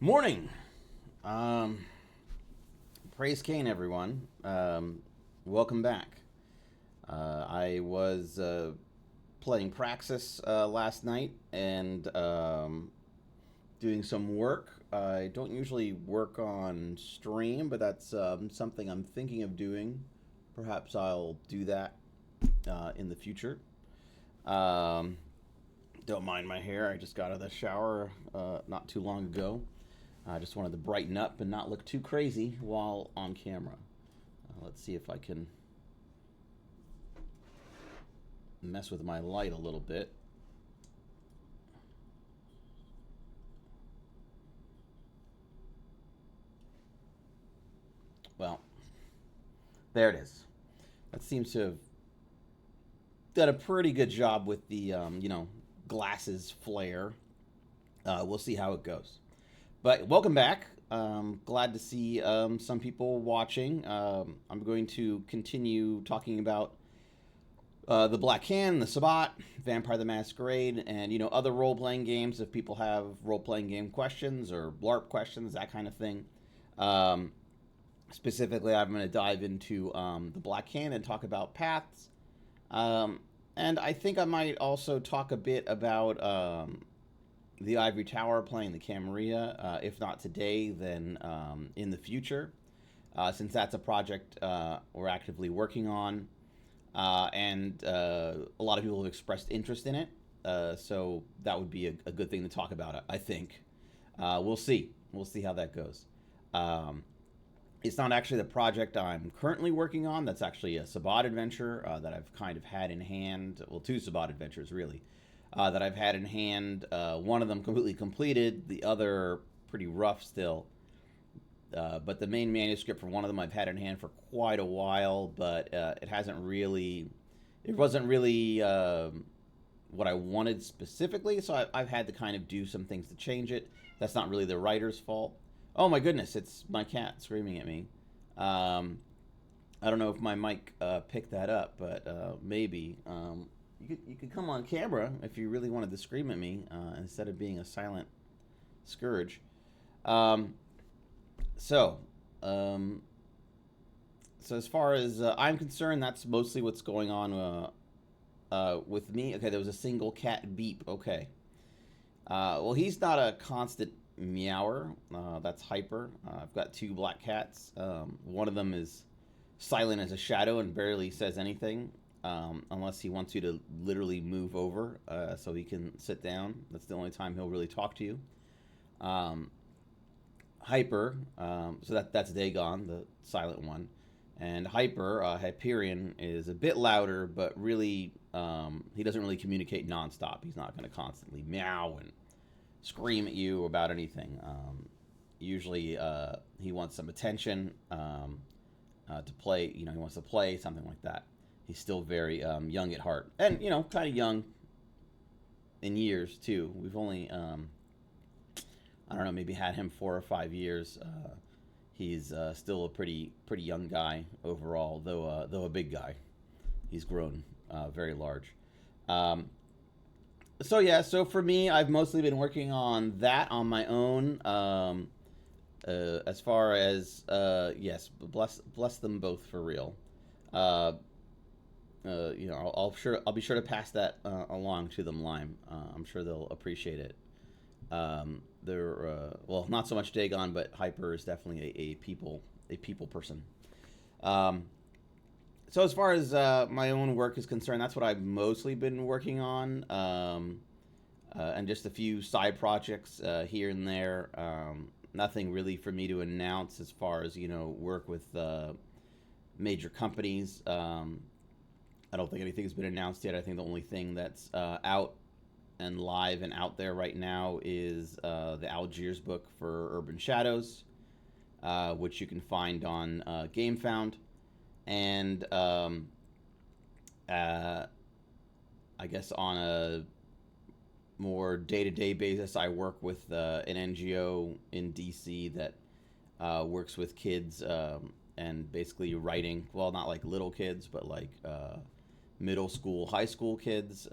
Morning. Um, Praise Kane, everyone. Welcome back. I was playing Praxis last night and doing some work. I don't usually work on stream, but that's something I'm thinking of doing. Perhaps I'll do that in the future. Um, don't mind my hair. I just got out of the shower not too long ago. I just wanted to brighten up and not look too crazy while on camera. Let's see if I can mess with my light a little bit. Well, there it is. That seems to have done a pretty good job with the, glasses flare. We'll see how it goes. But welcome back. Glad to see some people watching. I'm going to continue talking about the Black Hand, the Sabbat, Vampire the Masquerade, and other role playing games. If people have role playing game questions or LARP questions, that kind of thing. Um, Specifically, I'm going to dive into the Black Hand and talk about paths. Um, and I think I might also talk a bit about the Ivory Tower playing the Camarilla. If not today, then in the future, since that's a project we're actively working on. And a lot of people have expressed interest in it. So that would be a good thing to talk about, I think. We'll see. We'll see how that goes. Um, it's not actually the project I'm currently working on. That's actually a Sabbat adventure that I've kind of had in hand. Well, two Sabbat adventures, really, that I've had in hand. One of them completely completed, the other pretty rough still. But the main manuscript for one of them I've had in hand for quite a while, but it wasn't really what I wanted specifically, so I've had to kind of do some things to change it. That's not really the writer's fault. Oh my goodness, it's my cat screaming at me. Um, I don't know if my mic picked that up, but maybe. You could come on camera if you really wanted to scream at me instead of being a silent scourge. Um, so, um, so as far as I'm concerned, that's mostly what's going on with me. Okay, there was a single cat beep. Okay. Well, he's not a constant meower. That's Hyper. I've got two black cats. One of them is silent as a shadow and barely says anything unless he wants you to literally move over so he can sit down. That's the only time he'll really talk to you. Um, Hyper, so that's Dagon, the silent one. And Hyper, Hyperion, is a bit louder, but really, he doesn't really communicate nonstop. He's not going to constantly meow and scream at you about anything. Usually, he wants some attention to play. He wants to play something like that. He's still very young at heart, and kind of young in years too. We've only, I don't know, maybe had him 4 or 5 years. He's still a pretty young guy overall, though a big guy. He's grown very large. Um, so yeah, so for me, I've mostly been working on that on my own. As far as yes, bless them both for real. Uh, I'll be sure to pass that along to them, Lime. I'm sure they'll appreciate it. They're well, not so much Dagon, but Hyper is definitely a people person. Um, so as far as my own work is concerned, that's what I've mostly been working on, and just a few side projects here and there. Nothing really for me to announce as far as work with major companies. I don't think anything's been announced yet. I think the only thing that's out and live and out there right now is the Algiers book for Urban Shadows, which you can find on GameFound. And uh, I guess on a more day to day basis, I work with an NGO in DC that works with kids and basically writing, well, not like little kids, but like middle school, high school kids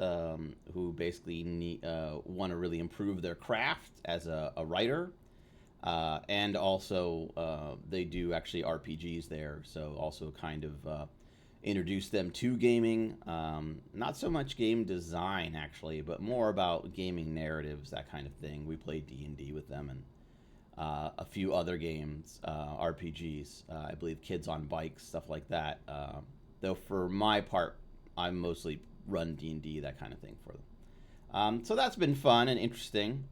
who basically want to really improve their craft as a writer. And also they do actually RPGs there, so also kind of introduce them to gaming. Not so much game design actually, but more about gaming narratives, that kind of thing. We play D&D with them and a few other games, RPGs. I believe Kids on Bikes, stuff like that. Though for my part, I mostly run D&D, that kind of thing for them. So that's been fun and interesting.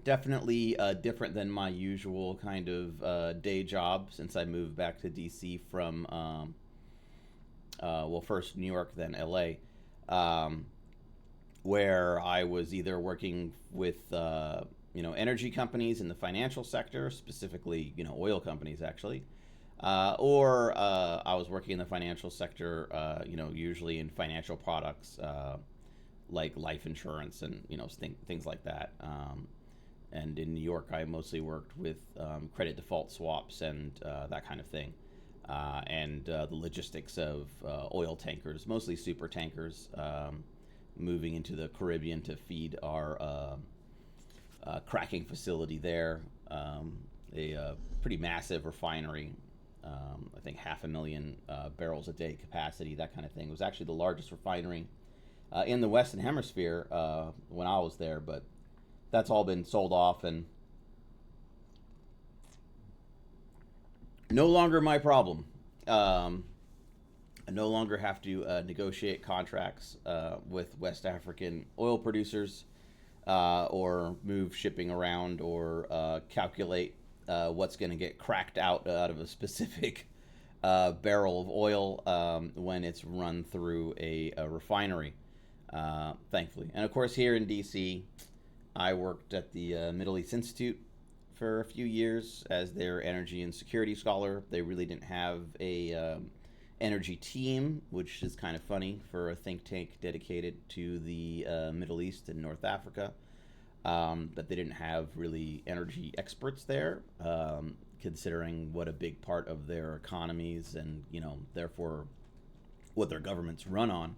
Definitely different than my usual kind of day job since I moved back to DC from, well, first New York, then LA, um, where I was either working with, energy companies in the financial sector, specifically, oil companies actually, or I was working in the financial sector, usually in financial products like life insurance and things like that. And in New York, I mostly worked with credit default swaps and that kind of thing, and the logistics of oil tankers, mostly super tankers, moving into the Caribbean to feed our cracking facility there, a pretty massive refinery. I think 500,000 barrels a day capacity, that kind of thing. It was actually the largest refinery in the Western Hemisphere when I was there, but that's all been sold off and no longer my problem. I no longer have to negotiate contracts with West African oil producers or move shipping around or calculate what's going to get cracked out of a specific barrel of oil when it's run through a refinery, thankfully. And of course, here in DC, I worked at the Middle East Institute for a few years as their energy and security scholar. They really didn't have a energy team, which is kind of funny for a think tank dedicated to the Middle East and North Africa. But they didn't have really energy experts there, considering what a big part of their economies and therefore what their governments run on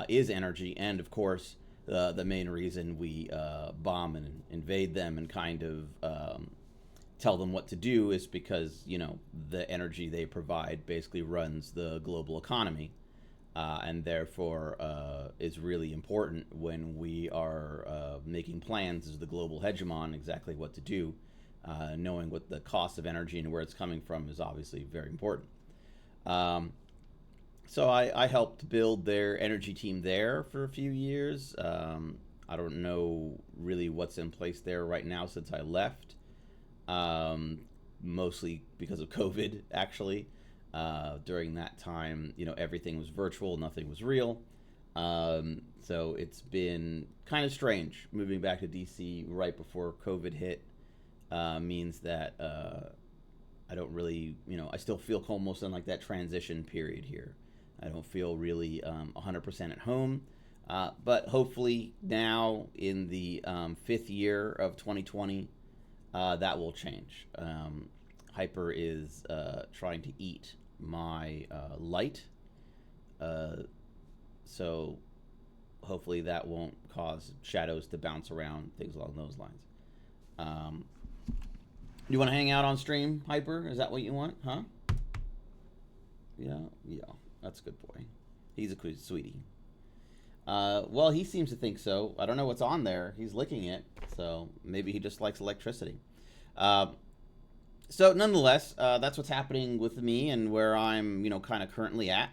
is energy. And of course, the main reason we bomb and invade them and kind of tell them what to do is because the energy they provide basically runs the global economy, and therefore is really important when we are making plans as the global hegemon exactly what to do. Knowing what the cost of energy and where it's coming from is obviously very important. So I helped build their energy team there for a few years. I don't know really what's in place there right now since I left, mostly because of COVID, actually. During that time, everything was virtual, nothing was real. So it's been kind of strange moving back to DC right before COVID hit. Means that I don't really, I still feel almost in like that transition period here. I don't feel really 100% at home. But hopefully now in the fifth year of 2020, that will change. Hyper is trying to eat my light. So hopefully that won't cause shadows to bounce around, things along those lines. You want to hang out on stream, Hyper? Is that what you want? Huh? Yeah. That's a good boy. He's a good sweetie. Well, he seems to think so. I don't know what's on there. He's licking it, so maybe he just likes electricity. So nonetheless, that's what's happening with me and where I'm, kind of currently at.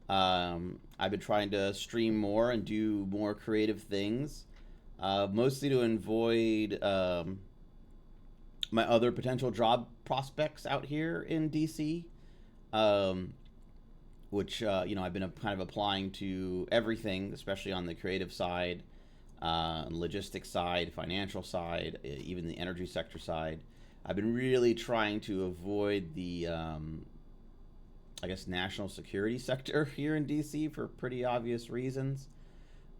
I've been trying to stream more and do more creative things, mostly to avoid my other potential job prospects out here in DC, which I've been kind of applying to everything, especially on the creative side, logistics side, financial side, even the energy sector side. I've been really trying to avoid the, national security sector here in DC for pretty obvious reasons.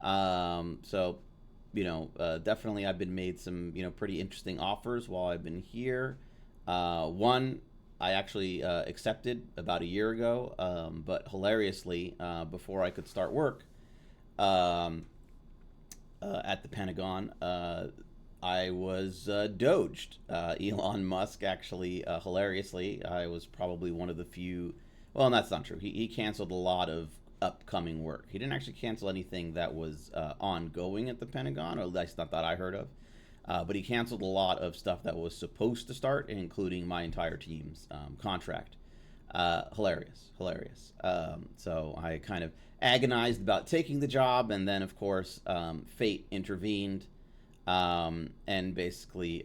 So, definitely I've been made some, pretty interesting offers while I've been here. One I actually accepted about a year ago, but hilariously, before I could start work at the Pentagon, I was doged. Elon Musk actually, hilariously, I was probably one of the few. Well, that's not true. He canceled a lot of upcoming work. He didn't actually cancel anything that was ongoing at the Pentagon, or at least not that I heard of. But he canceled a lot of stuff that was supposed to start, including my entire team's contract. Hilarious, hilarious. So I kind of agonized about taking the job, and then, of course, fate intervened and basically,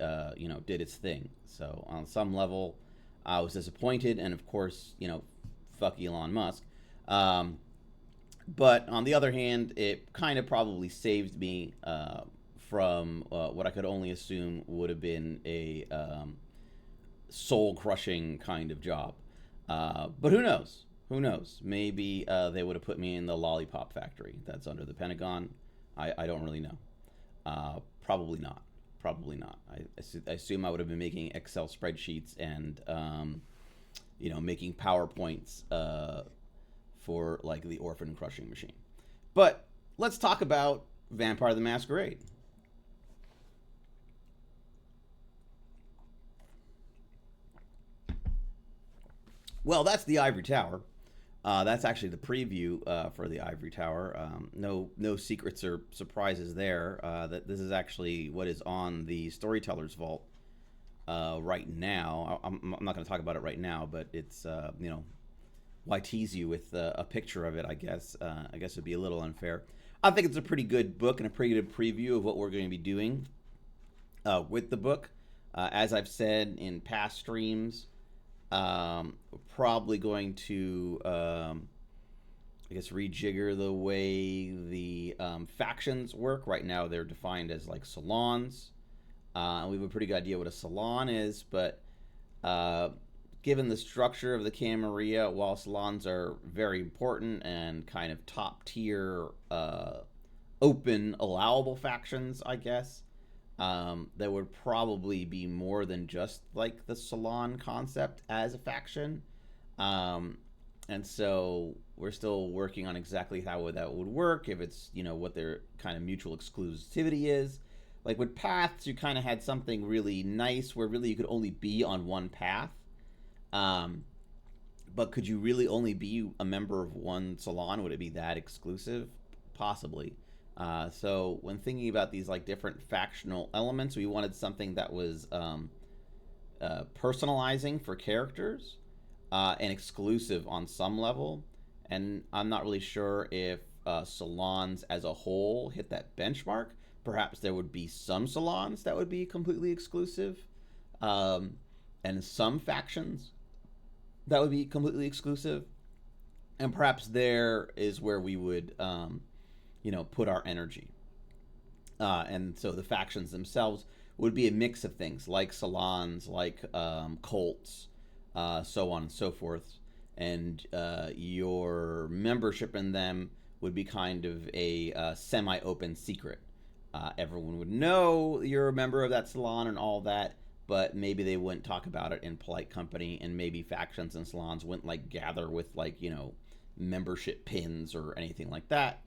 did its thing. So on some level, I was disappointed, and of course, fuck Elon Musk. Um, but on the other hand, it kind of probably saved me from what I could only assume would have been a soul crushing kind of job. But who knows? Who knows? Maybe they would have put me in the lollipop factory that's under the Pentagon. I don't really know. Probably not. Probably not. I assume I would have been making Excel spreadsheets and, making PowerPoints for like the orphan crushing machine. But let's talk about Vampire the Masquerade. Well, that's the Ivory Tower. That's actually the preview for the Ivory Tower. No secrets or surprises there. That this is actually what is on the Storyteller's Vault right now. I'm not going to talk about it right now, but it's why tease you with a picture of it? I guess it'd be a little unfair. I think it's a pretty good book and a pretty good preview of what we're going to be doing with the book. As I've said in past streams, probably going to rejigger the way the factions work. Right now they're defined as like salons. We have a pretty good idea what a salon is, but given the structure of the Camarilla, while salons are very important and kind of top tier open allowable factions, I guess, there would probably be more than just like the salon concept as a faction. And so we're still working on exactly how that would work, if it's, what their kind of mutual exclusivity is. Like with paths, you kind of had something really nice where really you could only be on one path. But could you really only be a member of one salon? Would it be that exclusive? Possibly. So when thinking about these like different factional elements, we wanted something that was personalizing for characters and exclusive on some level. And I'm not really sure if salons as a whole hit that benchmark. Perhaps there would be some salons that would be completely exclusive, and some factions that would be completely exclusive. And perhaps there is where we would put our energy. And so the factions themselves would be a mix of things like salons, like cults, so on and so forth. And your membership in them would be kind of a semi-open secret. Everyone would know you're a member of that salon and all that, but maybe they wouldn't talk about it in polite company, and maybe factions and salons wouldn't like gather with like membership pins or anything like that.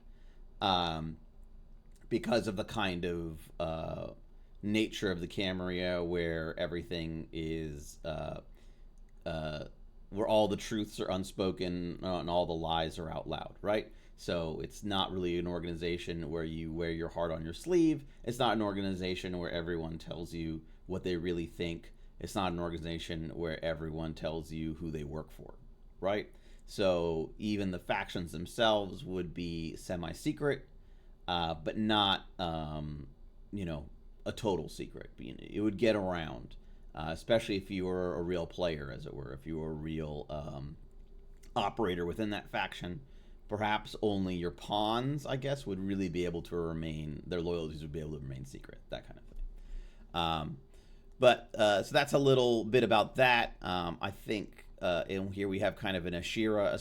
Because of the kind of nature of the Camarilla, where everything is where all the truths are unspoken and all the lies are out loud, right? So it's not really an organization where you wear your heart on your sleeve. It's not an organization where everyone tells you what they really think. It's not an organization where everyone tells you who they work for, right? So even the factions themselves would be semi-secret, but not, a total secret. It would get around, especially if you were a real player, as it were. If you were a real operator within that faction, perhaps only your pawns, I guess, would really be able to remain, their loyalties would be able to remain secret, that kind of thing. So that's a little bit about that. I think in here we have kind of an Ashira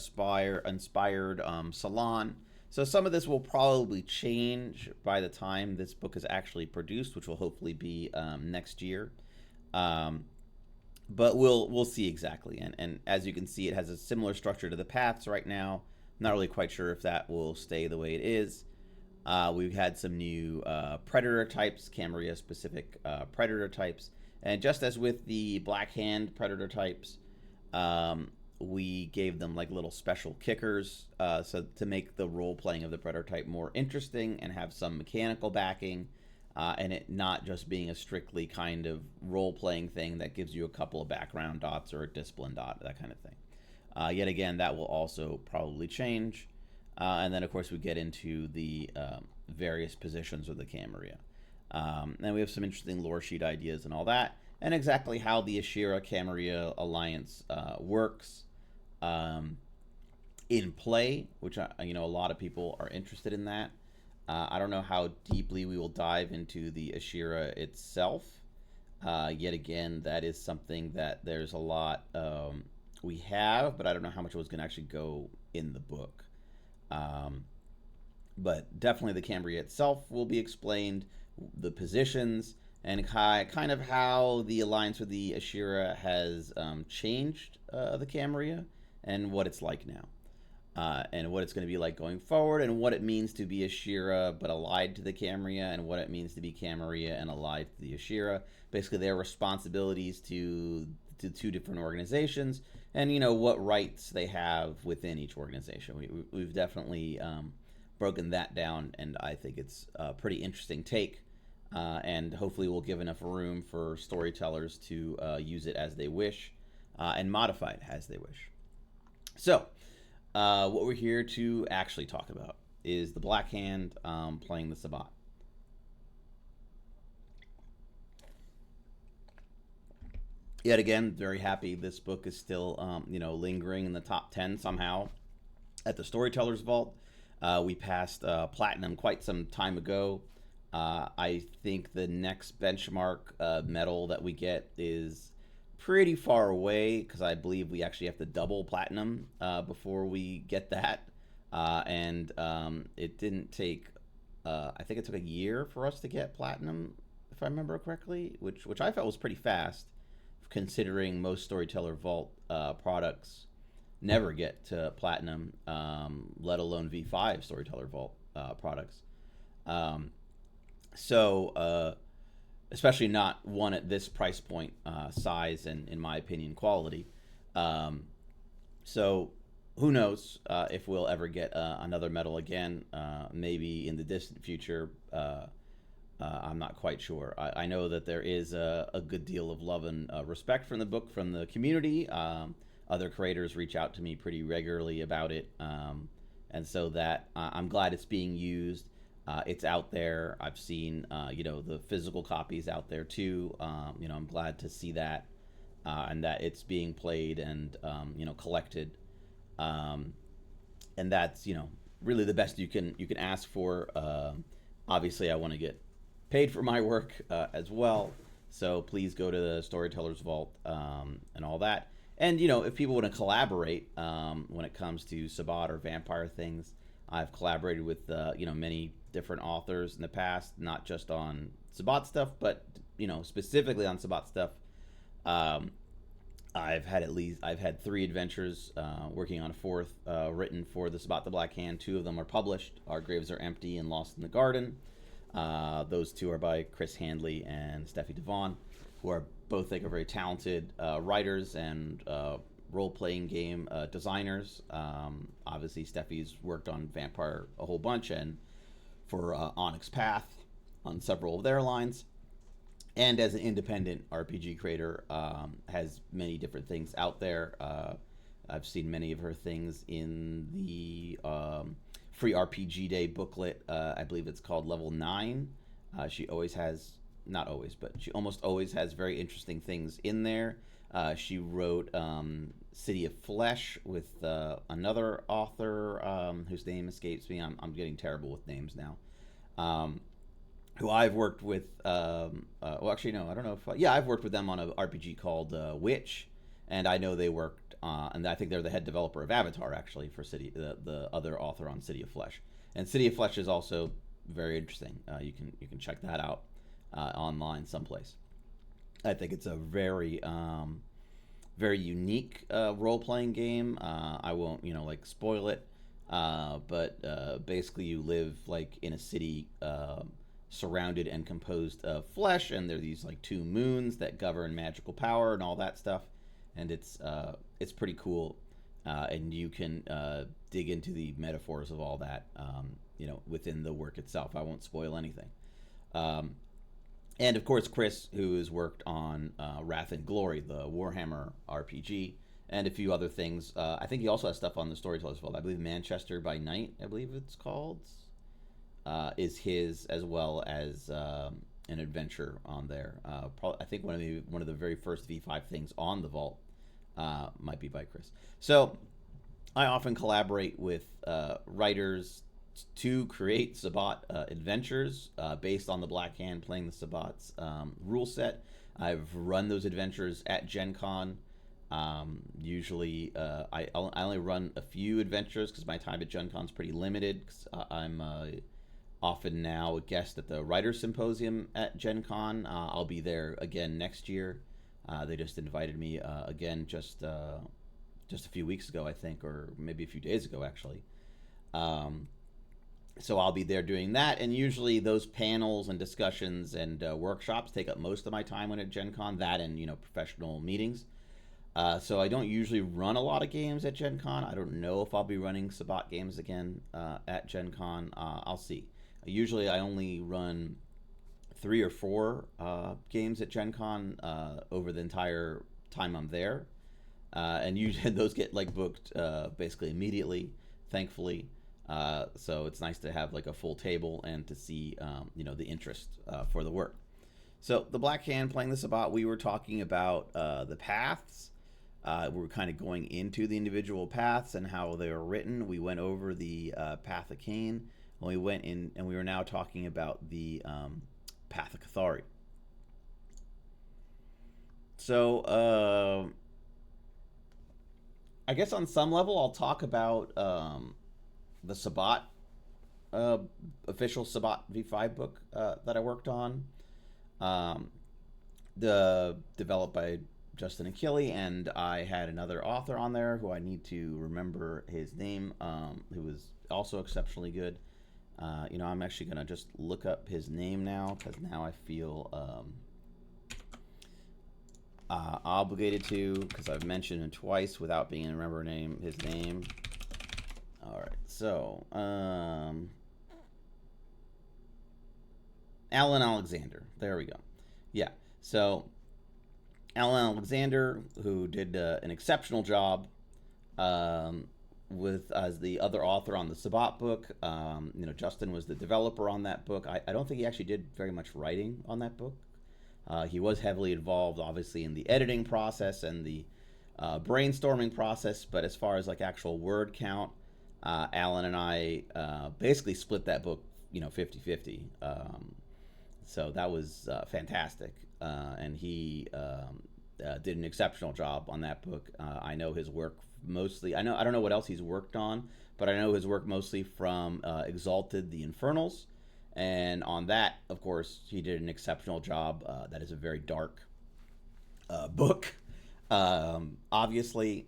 inspired salon. So some of this will probably change by the time this book is actually produced, which will hopefully be next year. But we'll see exactly. And as you can see, it has a similar structure to the paths right now. Not really quite sure if that will stay the way it is. We've had some new predator types, Camarilla specific predator types. And just as with the Black Hand predator types, we gave them like little special kickers, so to make the role playing of the predator type more interesting and have some mechanical backing, and it not just being a strictly kind of role playing thing that gives you a couple of background dots or a discipline dot, that kind of thing. Yet again, that will also probably change. And then, of course, we get into the various positions of the Camarilla. And we have some interesting lore sheet ideas and all that, and exactly how the Ashira Camarilla alliance works in play, which a lot of people are interested in that. I don't know how deeply we will dive into the Ashira itself. Yet again, that is something that there's a lot we have, but I don't know how much was going to actually go in the book. But definitely the Camarilla itself will be explained, the positions, and kind of how the alliance with the Ashira has changed the Camarilla and what it's like now. And what it's going to be like going forward, and what it means to be Ashira but allied to the Camarilla, and what it means to be Camarilla and allied to the Ashira. Basically, their responsibilities to two different organizations, and what rights they have within each organization. We've definitely broken that down, and I think it's a pretty interesting take. And hopefully, we'll give enough room for storytellers to use it as they wish, and modify it as they wish. So. What we're here to actually talk about is the Black Hand playing the Sabbat. Yet again, very happy this book is still, lingering in the top 10 somehow at the Storyteller's Vault. We passed Platinum quite some time ago. I think the next benchmark medal that we get is pretty far away, because I believe we actually have to double Platinum before we get that. And it didn't take, I think it took a year for us to get Platinum, if I remember correctly, which I felt was pretty fast, considering most Storyteller Vault products never get to Platinum, let alone V5 Storyteller Vault products. Especially not one at this price point, size, and in my opinion, quality. So who knows if we'll ever get another medal again, maybe in the distant future. I'm not quite sure. I know that there is a good deal of love and respect from the book from the community. Other creators reach out to me pretty regularly about it. And so that I'm glad it's being used. It's out there. I've seen, the physical copies out there too. I'm glad to see that, and that it's being played and, collected. And that's, really the best you can ask for. Obviously, I want to get paid for my work as well. So please go to the Storyteller's Vault and all that. And, if people want to collaborate when it comes to Sabbat or vampire things, I've collaborated with, many different authors in the past, not just on Sabbat stuff, but, specifically on Sabbat stuff. I've had 3 adventures, working on a 4th, written for the Sabbat the Black Hand. 2 of them are published. Our Graves Are Empty and Lost in the Garden. Those 2 are by Chris Handley and Steffi Devon, who are both, are very talented writers and role-playing game designers. Obviously, Steffi's worked on Vampire a whole bunch, and for Onyx Path on several of their lines. And as an independent RPG creator, has many different things out there. I've seen many of her things in the Free RPG Day booklet. I believe it's called Level 9. She always has, not always, but she almost always has very interesting things in there. She wrote City of Flesh with another author whose name escapes me. I'm getting terrible with names now. Who I've worked with. Well, actually, no, I don't know if. I've worked with them on an RPG called Witch, and I know they worked, and I think they're the head developer of Avatar, actually, for the other author on City of Flesh. And City of Flesh is also very interesting. You can check that out online someplace. I think it's a very very unique role-playing game. I won't spoil it, But basically, you live like in a city surrounded and composed of flesh, and there are these like two moons that govern magical power and all that stuff, and it's pretty cool, and you can dig into the metaphors of all that, within the work itself. I won't spoil anything. Um, and of course, Chris, who has worked on Wrath and Glory, the Warhammer RPG, and a few other things. I think he also has stuff on the Storytellers Vault. I believe Manchester by Night, I believe it's called, is his, as well as an adventure on there. I think one of the very first V5 things on the vault might be by Chris. So I often collaborate with writers to create Sabbat adventures based on the Black Hand playing the Sabbat's rule set. I've run those adventures at Gen Con. Usually, I only run a few adventures because my time at Gen Con is pretty limited. Cause I'm often now a guest at the Writers Symposium at Gen Con. I'll be there again next year. They just invited me again just a few weeks ago, I think, or maybe a few days ago, actually. So I'll be there doing that, and usually those panels and discussions and workshops take up most of my time when at Gen Con. That and professional meetings. So I don't usually run a lot of games at Gen Con. I don't know if I'll be running Sabbat games again at Gen Con. I'll see. Usually I only run 3 or 4 games at Gen Con over the entire time I'm there. And usually those get like booked basically immediately, thankfully. So it's nice to have like a full table and to see the interest for the work. So the Black Hand playing the Sabbat, we were talking about the paths. We were kind of going into the individual paths and how they were written. We went over the Path of Cain, and we went in, and we were now talking about the Path of Cathari. So I guess on some level, I'll talk about the Sabbat official Sabbat V5 book that I worked on. The developed by Justin and Killy, and I had another author on there who I need to remember his name, who was also exceptionally good. I'm actually gonna just look up his name now because now I feel obligated to, because I've mentioned him twice without being able to remember his name. All right, so Alan Alexander. There we go. Yeah, so Alan Alexander, who did an exceptional job with as the other author on the Sabbat book. Justin was the developer on that book. I don't think he actually did very much writing on that book. He was heavily involved, obviously, in the editing process and the brainstorming process. But as far as like actual word count, Alan and I basically split that book, 50-50. So that was fantastic. And he did an exceptional job on that book. I know his work mostly. I don't know what else he's worked on, but I know his work mostly from Exalted: The Infernals, and on that, of course, he did an exceptional job. That is a very dark book, obviously,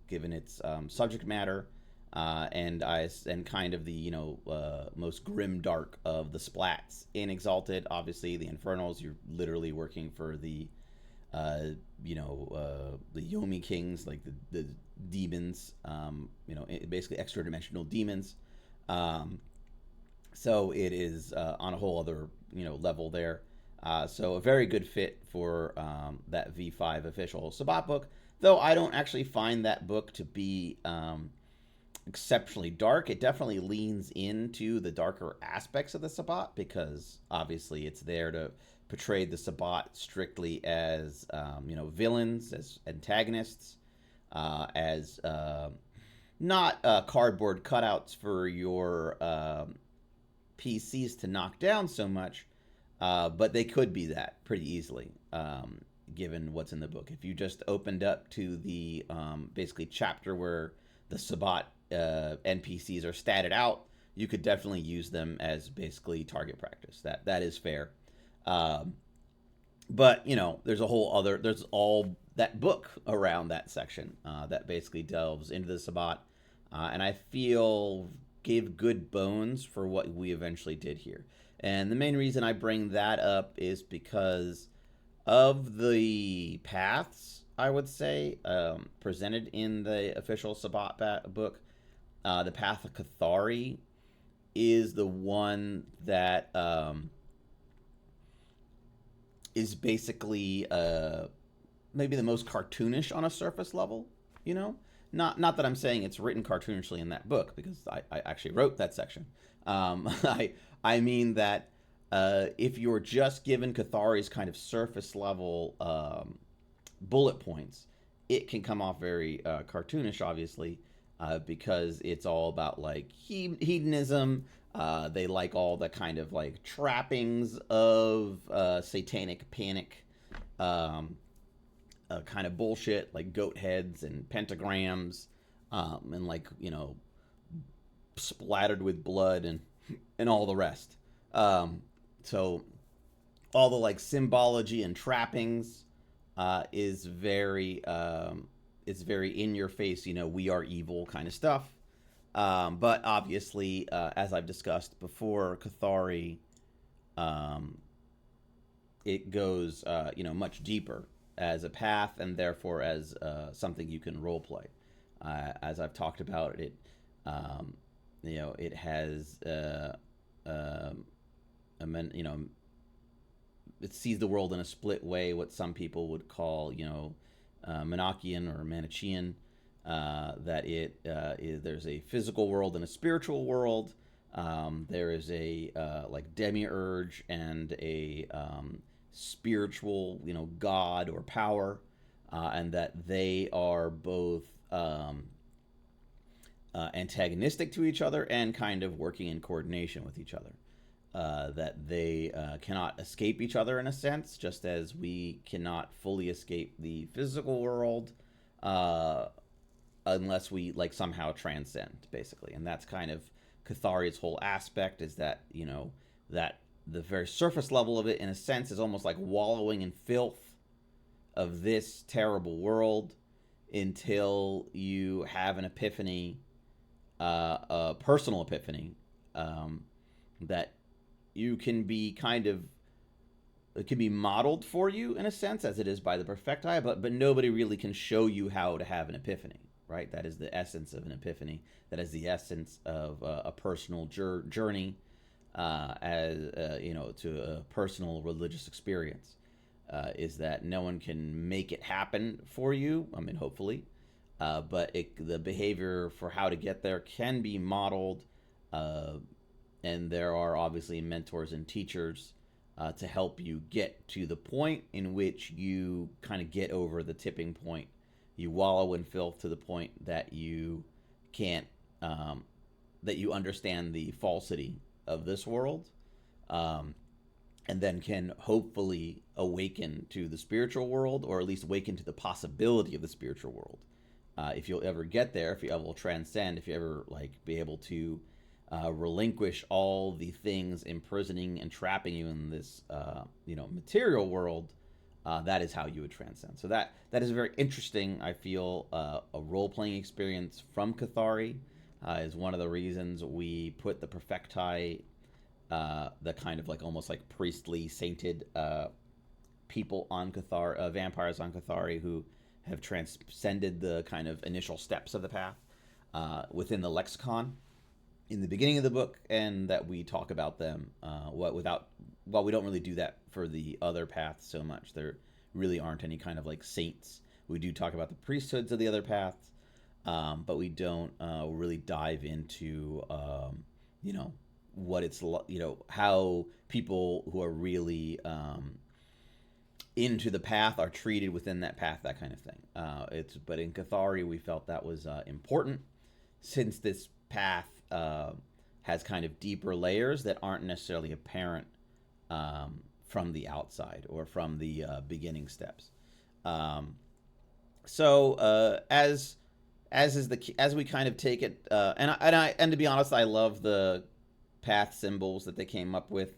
given its subject matter. And kind of the most grim dark of the splats in Exalted. Obviously, the Infernals, you're literally working for the Yomi Kings, like the demons, basically extra dimensional demons. So it is on a whole other level there. So a very good fit for that V5 official Sabbat book. Though I don't actually find that book to be exceptionally dark. It definitely leans into the darker aspects of the Sabbat because obviously it's there to portray the Sabbat strictly as villains, as antagonists, as not cardboard cutouts for your PCs to knock down so much, but they could be that pretty easily, given what's in the book. If you just opened up to the basically chapter where the Sabbat NPCs are statted out, you could definitely use them as basically target practice. That is fair. But there's all that book around that section that basically delves into the Sabbat. and I feel gave good bones for what we eventually did here. And the main reason I bring that up is because of the paths, I would say, presented in the official book. The path of Cathari is the one that is basically maybe the most cartoonish on a surface level. You know, not that I'm saying it's written cartoonishly in that book, because I actually wrote that section. I mean that if you're just given Cathari's kind of surface level bullet points, it can come off very cartoonish, obviously, because it's all about like hedonism. They like all the kind of like trappings of satanic panic, kind of bullshit, like goat heads and pentagrams, and like, splattered with blood and all the rest. So all the like symbology and trappings is very in your face. We are evil kind of stuff. But obviously, as I've discussed before, Cathari, it goes much deeper as a path, and therefore as something you can role play. As I've talked about it, it has it sees the world in a split way, what some people would call, Monarchian or Manichean. That there's a physical world and a spiritual world. There is a like demiurge and a spiritual, god or power, and that they are both antagonistic to each other and kind of working in coordination with each other. That they cannot escape each other in a sense, just as we cannot fully escape the physical world unless we like somehow transcend, basically. And that's kind of Cathari's whole aspect, is that, that the very surface level of it, in a sense, is almost like wallowing in filth of this terrible world until you have an epiphany, a personal epiphany, that you can be kind of, it can be modeled for you in a sense, as it is by the Perfecti, but nobody really can show you how to have an epiphany, right? That is the essence of an epiphany. That is the essence of a personal journey, to a personal religious experience. Is that no one can make it happen for you. I mean, hopefully, but the behavior for how to get there can be modeled. And there are obviously mentors and teachers to help you get to the point in which you kind of get over the tipping point. You wallow in filth to the point that you can't, that you understand the falsity of this world, and then can hopefully awaken to the spiritual world, or at least awaken to the possibility of the spiritual world. If you'll ever get there, if you ever will transcend, if you ever be able to relinquish all the things imprisoning and trapping you in this material world, that is how you would transcend. So that is very interesting. I feel a role-playing experience from Cathari is one of the reasons we put the Perfecti, the kind of almost like priestly sainted people on Cathari, vampires on Cathari, who have transcended the kind of initial steps of the path within the lexicon in the beginning of the book, and that we talk about them while we don't really do that for the other paths so much. There really aren't any kind of saints. We do talk about the priesthoods of the other paths, but we don't really dive into what it's how people who are really into the path are treated within that path, that kind of thing. But in Cathari we felt that was important, since this path has kind of deeper layers that aren't necessarily apparent from the outside or from the beginning steps. As we kind of take it, and to be honest, I love the path symbols that they came up with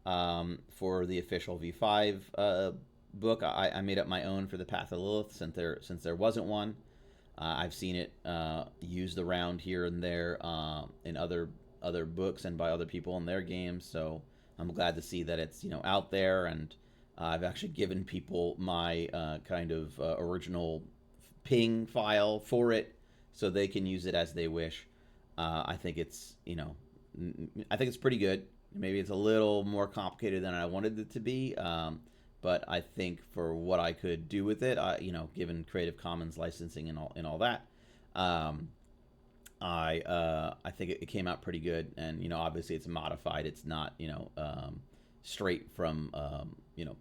for the official V5 book. I made up my own for the Path of Lilith, since there wasn't one. I've seen it used around here and there in other books and by other people in their games. So I'm glad to see that it's out there, and I've actually given people my kind of original ping file for it, so they can use it as they wish. I think it's I think it's pretty good. Maybe it's a little more complicated than I wanted it to be, but I think for what I could do with it, given Creative Commons licensing and all that, I think it came out pretty good. And obviously it's modified. It's not straight from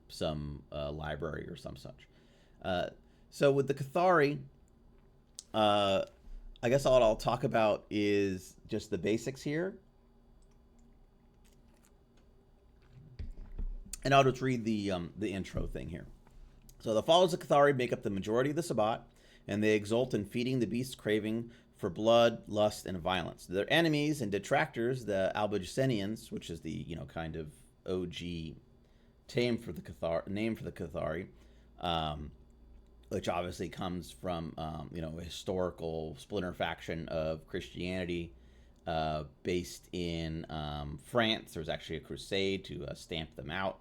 some library or some such. So with the Cathari, I guess all I'll talk about is just the basics here. And I'll just read the intro thing here. So the followers of Cathari make up the majority of the Sabbat, and they exult in feeding the beast's craving for blood, lust, and violence. Their enemies and detractors, the Albigensians, which is the kind of OG name for the Cathari, which obviously comes from a historical splinter faction of Christianity based in France. There was actually a crusade to stamp them out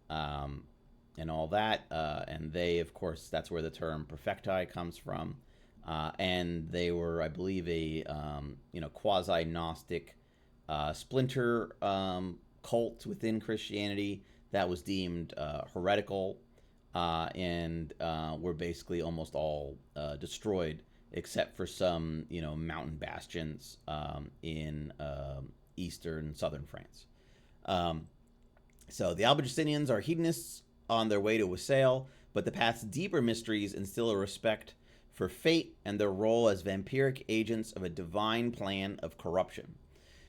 and all that. And they, of course, that's where the term perfecti comes from. And they were, I believe, a quasi-Gnostic splinter cult within Christianity that was deemed heretical, and were basically almost all destroyed, except for some mountain bastions in eastern and southern France. So the Albigensians are hedonists on their way to Wassail, but the path's deeper mysteries instill a respect for fate and their role as vampiric agents of a divine plan of corruption.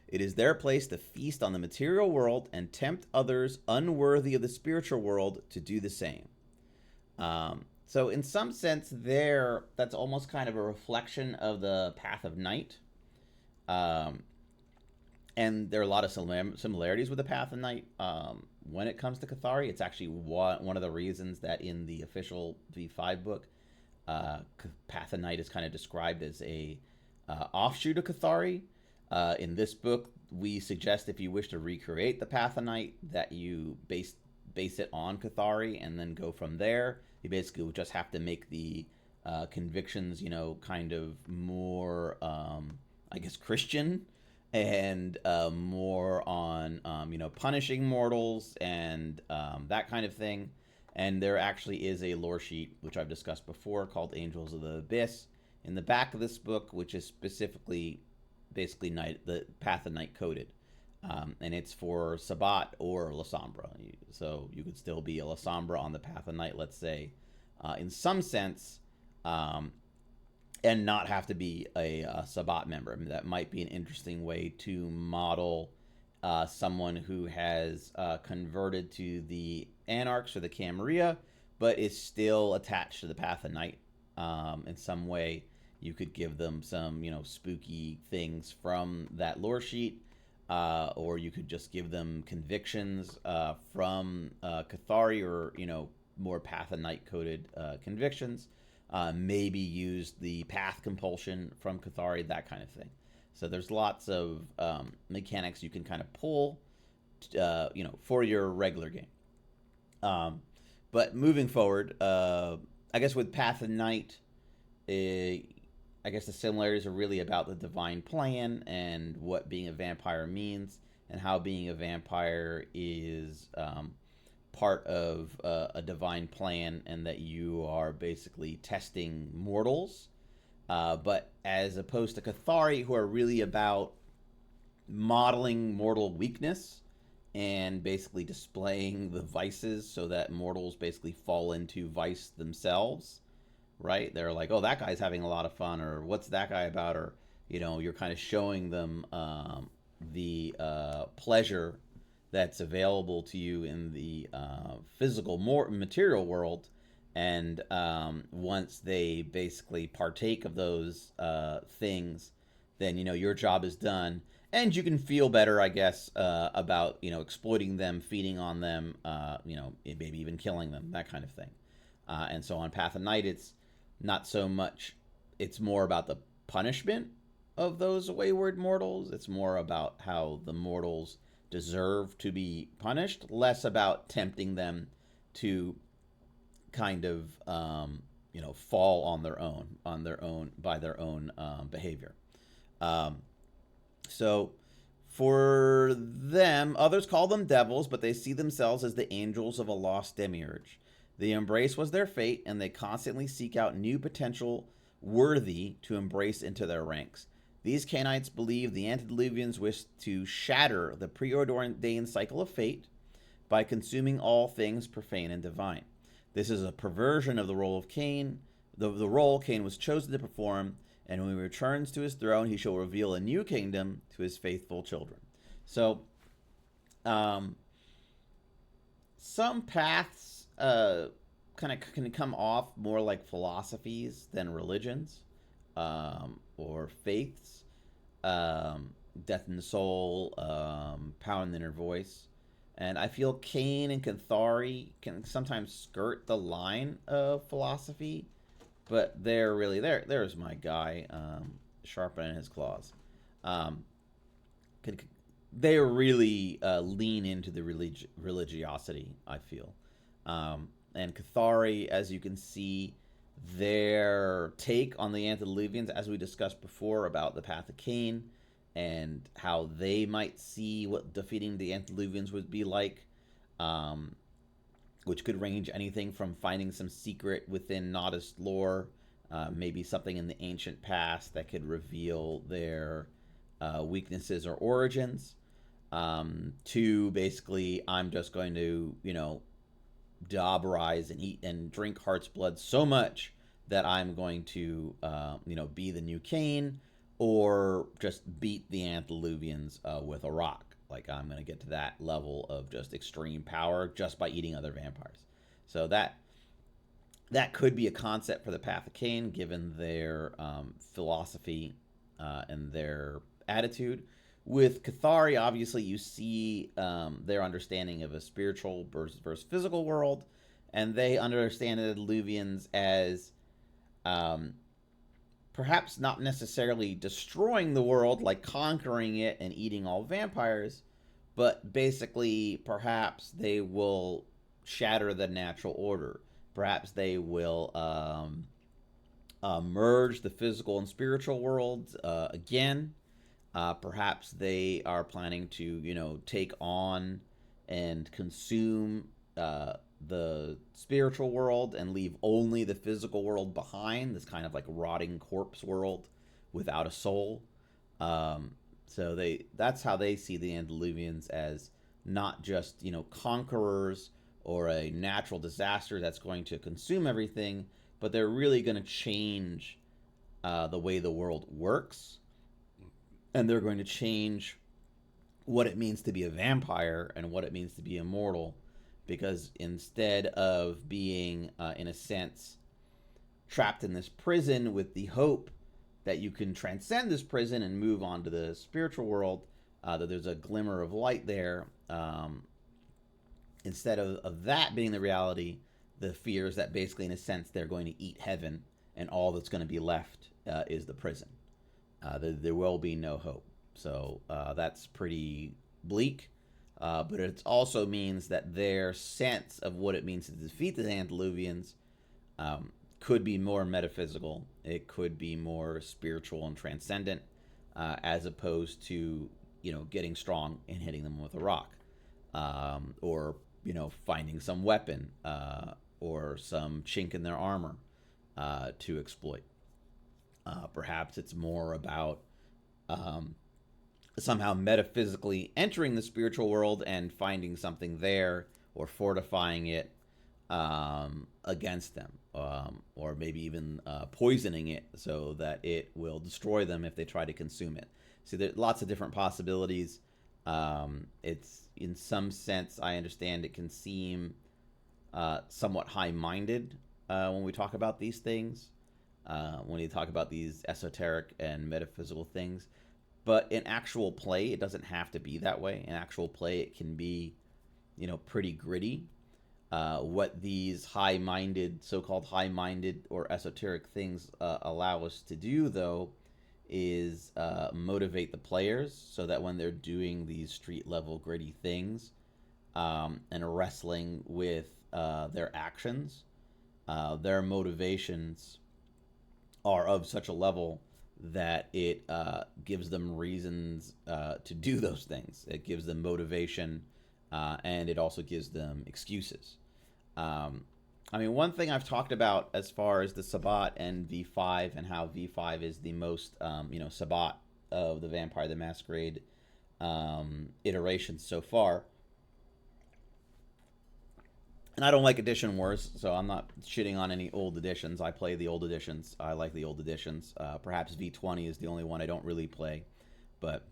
It is their place to feast on the material world and tempt others unworthy of the spiritual world to do the same. So in some sense that's almost kind of a reflection of the Path of Night. And there are a lot of similarities with the Path of Night when it comes to Cathari. It's actually one of the reasons that in the official V5 book, Path of Night is kind of described as a offshoot of Cathari. In this book, we suggest if you wish to recreate the Path of Night that you base it on Cathari and then go from there. You basically would just have to make the convictions, kind of more, I guess, Christian, and more on, punishing mortals and that kind of thing. And there actually is a lore sheet, which I've discussed before, called Angels of the Abyss, in the back of this book, which is specifically, basically, the Path of Night coded. And it's for Sabbat or Lasombra. So you could still be a Lasombra on the Path of Night, let's say, in some sense, and not have to be a Sabbat member. I mean, that might be an interesting way to model someone who has converted to the Anarchs or the Camarilla, but is still attached to the Path of Night in some way. You could give them some, spooky things from that lore sheet. Or you could just give them convictions from Cathari, or more Path of Night coded convictions. Maybe use the path compulsion from Cathari, that kind of thing. So there's lots of mechanics you can kind of pull, for your regular game. But moving forward, I guess with Path of Night, I guess the similarities are really about the divine plan and what being a vampire means, and how being a vampire is part of a divine plan, and that you are basically testing mortals. But as opposed to Cathari, who are really about modeling mortal weakness and basically displaying the vices so that mortals basically fall into vice themselves. Right? They're like, oh, that guy's having a lot of fun, or what's that guy about? Or, you're kind of showing them the pleasure that's available to you in the physical, material world. And once they basically partake of those things, then, your job is done. And you can feel better, I guess, about, exploiting them, feeding on them, maybe even killing them, that kind of thing. And so on Path of Night, it's not so much it's more about the punishment of those wayward mortals. It's more about how the mortals deserve to be punished, less about tempting them to kind of fall on their own by their own behavior. Um, so for them, others call them devils, but they see themselves as the angels of a lost demiurge. The embrace was their fate, and they constantly seek out new potential worthy to embrace into their ranks. These Canaanites believe the antediluvians wish to shatter the preordained cycle of fate by consuming all things profane and divine. This is a perversion of the role of Cain, the role Cain was chosen to perform, and when he returns to his throne, he shall reveal a new kingdom to his faithful children. So, um, some paths kind of can come off more like philosophies than religions or faiths. Death in the soul, power in the inner voice. And I feel Cain and Cathari can sometimes skirt the line of philosophy, but they're really there. There's my guy sharpening his claws. Um, they really lean into the religiosity, I feel. And Cathari, as you can see, their take on the antediluvians, as we discussed before about the path of Cain and how they might see what defeating the antediluvians would be like, which could range anything from finding some secret within Nodist lore, maybe something in the ancient past that could reveal their weaknesses or origins, to basically, I'm just going to, dauberize and eat and drink heart's blood so much that I'm going to, be the new Cain, or just beat the antediluvians with a rock. Like, I'm going to get to that level of just extreme power just by eating other vampires. So that could be a concept for the Path of Cain, given their philosophy and their attitude. With Cathari, obviously, you see their understanding of a spiritual versus physical world, and they understand the Diluvians as perhaps not necessarily destroying the world, like conquering it and eating all vampires, but basically, perhaps they will shatter the natural order. Perhaps they will merge the physical and spiritual worlds again. Perhaps they are planning to, take on and consume the spiritual world and leave only the physical world behind, this kind of like rotting corpse world without a soul. So that's how they see the antediluvians, as not just, conquerors or a natural disaster that's going to consume everything, but they're really going to change the way the world works, and they're going to change what it means to be a vampire and what it means to be immortal, because instead of being, in a sense, trapped in this prison with the hope that you can transcend this prison and move on to the spiritual world, that there's a glimmer of light there. Instead of that being the reality, the fear is that basically, in a sense, they're going to eat heaven, and all that's going to be left is the prison. There will be no hope. So that's pretty bleak. But it also means that their sense of what it means to defeat the antediluvians could be more metaphysical. It could be more spiritual and transcendent, as opposed to, getting strong and hitting them with a rock, or finding some weapon or some chink in their armor to exploit. Perhaps it's more about somehow metaphysically entering the spiritual world and finding something there, or fortifying it against them, or maybe even poisoning it so that it will destroy them if they try to consume it. So there's lots of different possibilities. It's, in some sense, I understand it can seem somewhat high-minded when we talk about these things, when you talk about these esoteric and metaphysical things. But in actual play, it doesn't have to be that way. In actual play, it can be, pretty gritty. What these high-minded, so-called high-minded or esoteric things allow us to do, though, is motivate the players so that when they're doing these street-level gritty things and wrestling with their actions, their motivations are of such a level that it gives them reasons to do those things. It gives them motivation, and it also gives them excuses. Um, I mean, one thing I've talked about as far as the Sabbat and V5 and how V5 is the most, Sabbat of the Vampire the Masquerade iterations so far. And I don't like edition wars, so I'm not shitting on any old editions. I play the old editions. I like the old editions. Perhaps V20 is the only one I don't really play, but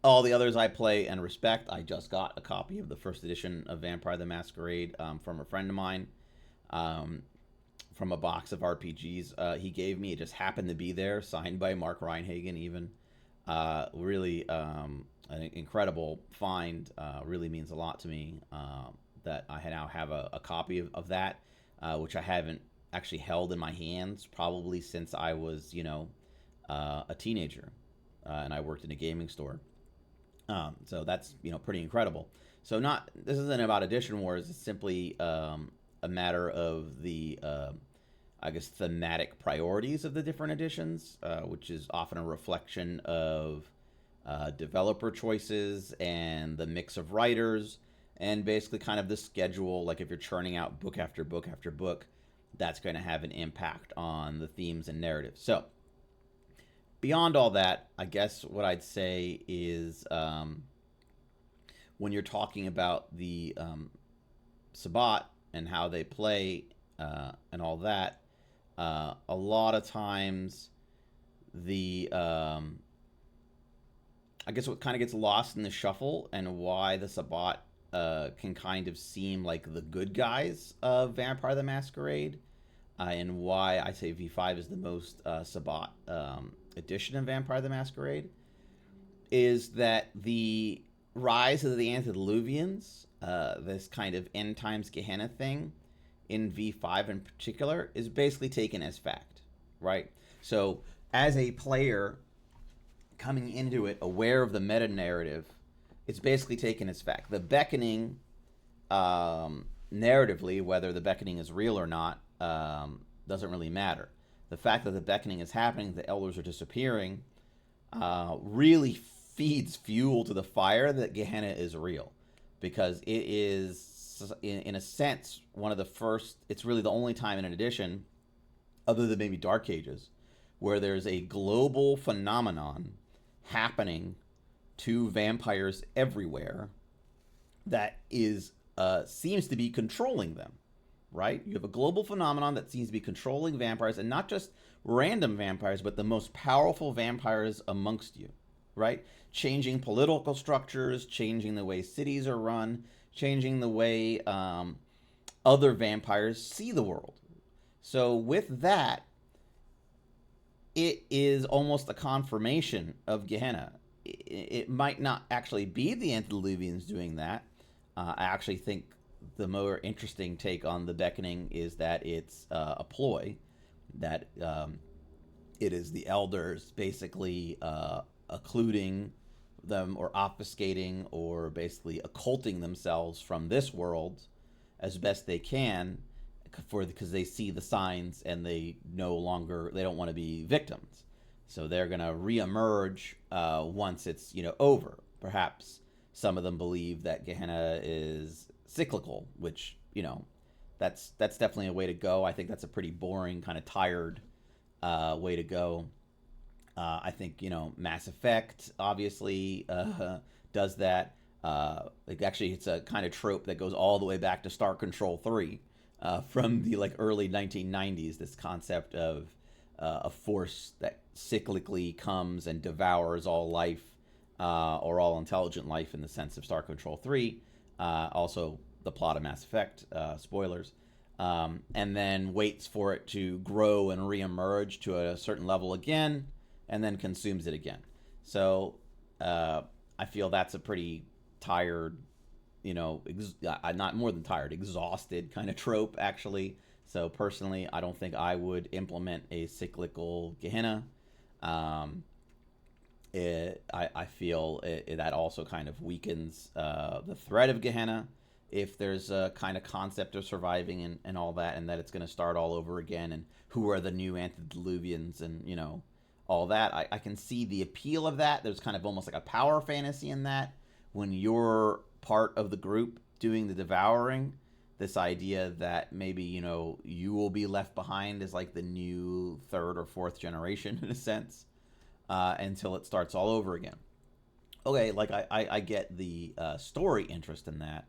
all the others I play and respect. I just got a copy of the first edition of Vampire the Masquerade from a friend of mine, um, from a box of RPGs he gave me. It just happened to be there, signed by Mark Reinhagen even. Really an incredible find. Really means a lot to me that I now have a copy of that, which I haven't actually held in my hands probably since I was, a teenager, and I worked in a gaming store. So that's pretty incredible. So not this isn't about edition wars. It's simply a matter of the I guess thematic priorities of the different editions, which is often a reflection of developer choices and the mix of writers and basically kind of the schedule. Like if you're churning out book after book after book, that's going to have an impact on the themes and narratives. So beyond all that, I guess what I'd say is when you're talking about the Sabbat and how they play and all that, a lot of times the I guess what kind of gets lost in the shuffle and why the Sabbat can kind of seem like the good guys of Vampire the Masquerade, and why I say V5 is the most Sabbat edition of Vampire the Masquerade, is that the rise of the Antediluvians, this kind of end times Gehenna thing, in V5 in particular, is basically taken as fact, right? So, as a player coming into it aware of the meta narrative, it's basically taken as fact. The beckoning, narratively, whether the beckoning is real or not, doesn't really matter. The fact that the beckoning is happening, the elders are disappearing, really feeds fuel to the fire that Gehenna is real, because it is, in a sense, one of the first. It's really the only time in an edition, other than maybe Dark Ages, where there's a global phenomenon happening to vampires everywhere that is seems to be controlling them, right? You have a global phenomenon that seems to be controlling vampires, and not just random vampires, but the most powerful vampires amongst you, right? Changing political structures, changing the way cities are run, changing the way other vampires see the world. So with that, it is almost a confirmation of Gehenna. It might not actually be the Antediluvians doing that. I actually think the more interesting take on the beckoning is that it's a ploy, that it is the elders basically occluding them or obfuscating or basically occulting themselves from this world as best they can, because they see the signs and they don't want to be victims, so they're gonna reemerge once it's over. Perhaps some of them believe that Gehenna is cyclical, which that's definitely a way to go. I think that's a pretty boring, kind of tired way to go. I think Mass Effect obviously does that. Actually, it's a kind of trope that goes all the way back to Star Control 3 from the early 1990s. This concept of a force that cyclically comes and devours all life, or all intelligent life in the sense of Star Control 3. Also, the plot of Mass Effect, spoilers. And then waits for it to grow and reemerge to a certain level again, and then consumes it again. So I feel that's a pretty tired not more than tired, exhausted kind of trope, actually. So personally, I don't think I would implement a cyclical Gehenna. Um, I feel that also kind of weakens the threat of Gehenna if there's a kind of concept of surviving and all that, and that it's going to start all over again, and who are the new antediluvians, and all that. I can see the appeal of that. There's kind of almost like a power fantasy in that when you're part of the group doing the devouring. This idea that maybe you will be left behind as like the new third or fourth generation in a sense, until it starts all over again. Okay, like I get the story interest in that,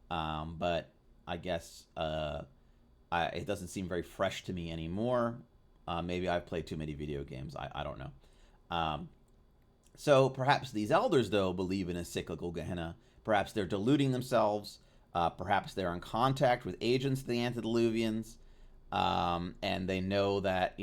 but I guess it doesn't seem very fresh to me anymore. Maybe I've played too many video games. I don't know. Um, so perhaps these elders, though, believe in a cyclical Gehenna. Perhaps they're deluding themselves. Perhaps they're in contact with agents of the antediluvians, and they know that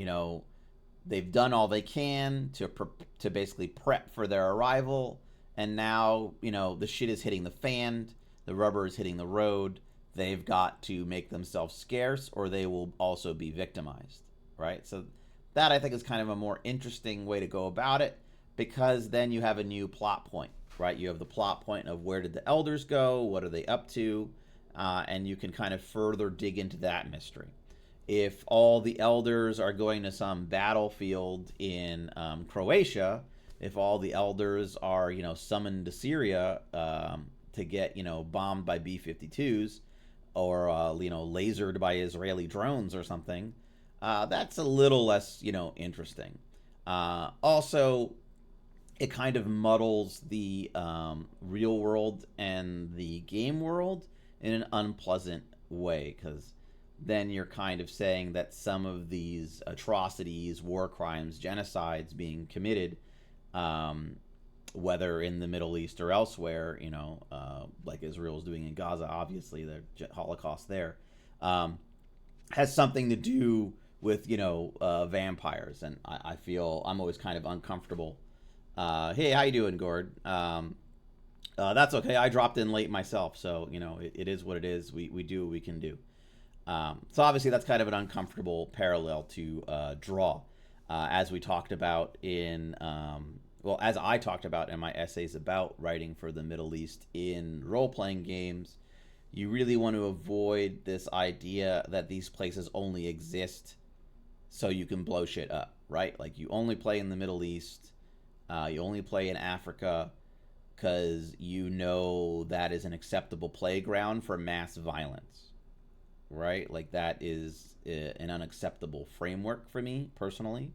they've done all they can to basically prep for their arrival, and now the shit is hitting the fan, the rubber is hitting the road. They've got to make themselves scarce, or they will also be victimized, right? So that I think is kind of a more interesting way to go about it, because then you have a new plot point, right? You have the plot point of where did the elders go, what are they up to, and you can kind of further dig into that mystery. If all the elders are going to some battlefield in Croatia, if all the elders are summoned to Syria to get bombed by B-52s, or lasered by Israeli drones or something, that's a little less interesting. Also, it kind of muddles the real world and the game world in an unpleasant way, because then you're kind of saying that some of these atrocities, war crimes, genocides being committed, whether in the Middle East or elsewhere, like Israel's doing in Gaza, obviously, the Holocaust there, has something to do with, vampires. And I feel I'm always kind of uncomfortable. Hey, how you doing, Gord? That's okay. I dropped in late myself, so, it is what it is. We do what we can do. So obviously that's kind of an uncomfortable parallel to draw, as we talked about as I talked about in my essays about writing for the Middle East in role-playing games. You really want to avoid this idea that these places only exist so you can blow shit up, right? Like, you only play in the Middle East, you only play in Africa, because that is an acceptable playground for mass violence. Right? Like, that is an unacceptable framework for me, personally.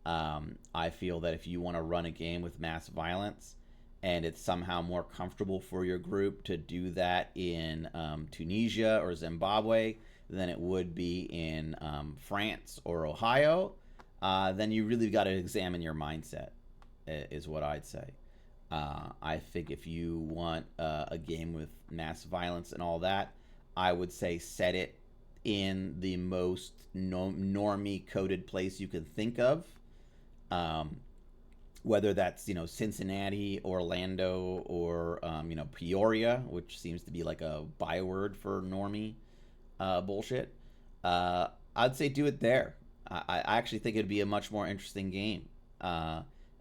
I feel that if you want to run a game with mass violence, and it's somehow more comfortable for your group to do that in Tunisia or Zimbabwe than it would be in France or Ohio, then you really got to examine your mindset, is what I'd say. I think if you want a game with mass violence and all that, I would say set it in the most normie coded place you can think of, whether that's Cincinnati, Orlando, or Peoria, which seems to be like a byword for normie bullshit. I'd say do it there. I actually think it'd be a much more interesting game,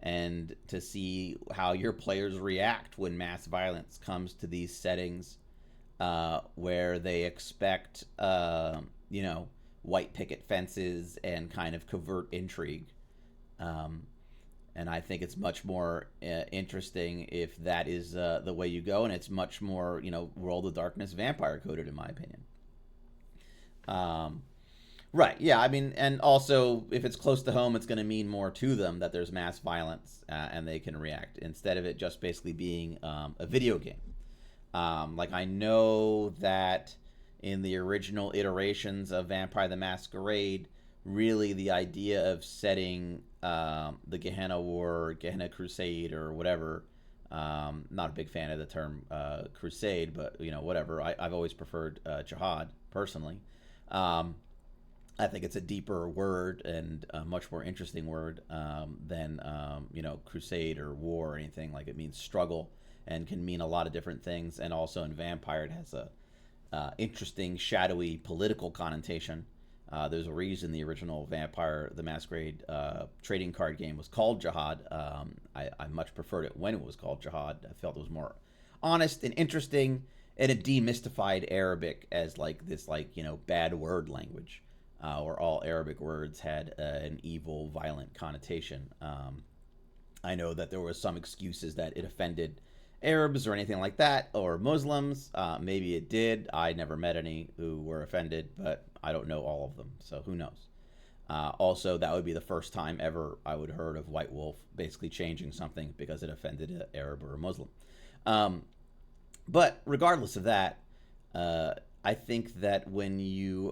and to see how your players react when mass violence comes to these settings, where they expect, white picket fences and kind of covert intrigue. And I think it's much more interesting if that is the way you go, and it's much more, World of Darkness vampire coded, in my opinion. Right, yeah, I mean, and also, if it's close to home, it's going to mean more to them that there's mass violence, and they can react, instead of it just basically being a video game. Like, I know that in the original iterations of Vampire the Masquerade, really the idea of setting the Gehenna War, Gehenna Crusade, or whatever, not a big fan of the term crusade, but, whatever. I've always preferred jihad, personally. I think it's a deeper word and a much more interesting word than, crusade or war or anything. Like, it means struggle. and can mean a lot of different things. And also in Vampire, it has a interesting, shadowy political connotation. There's a reason the original Vampire the Masquerade trading card game was called Jihad. I much preferred it when it was called Jihad. I felt it was more honest and interesting, and it demystified Arabic as like this, like, bad word language, where all Arabic words had an evil, violent connotation. I know that there was some excuses that it offended Arabs or anything like that, or Muslims. Maybe it did. I never met any who were offended, but I don't know all of them, so who knows. Also, that would be the first time ever I would have heard of White Wolf basically changing something because it offended an Arab or a Muslim. But regardless of that, I think that when you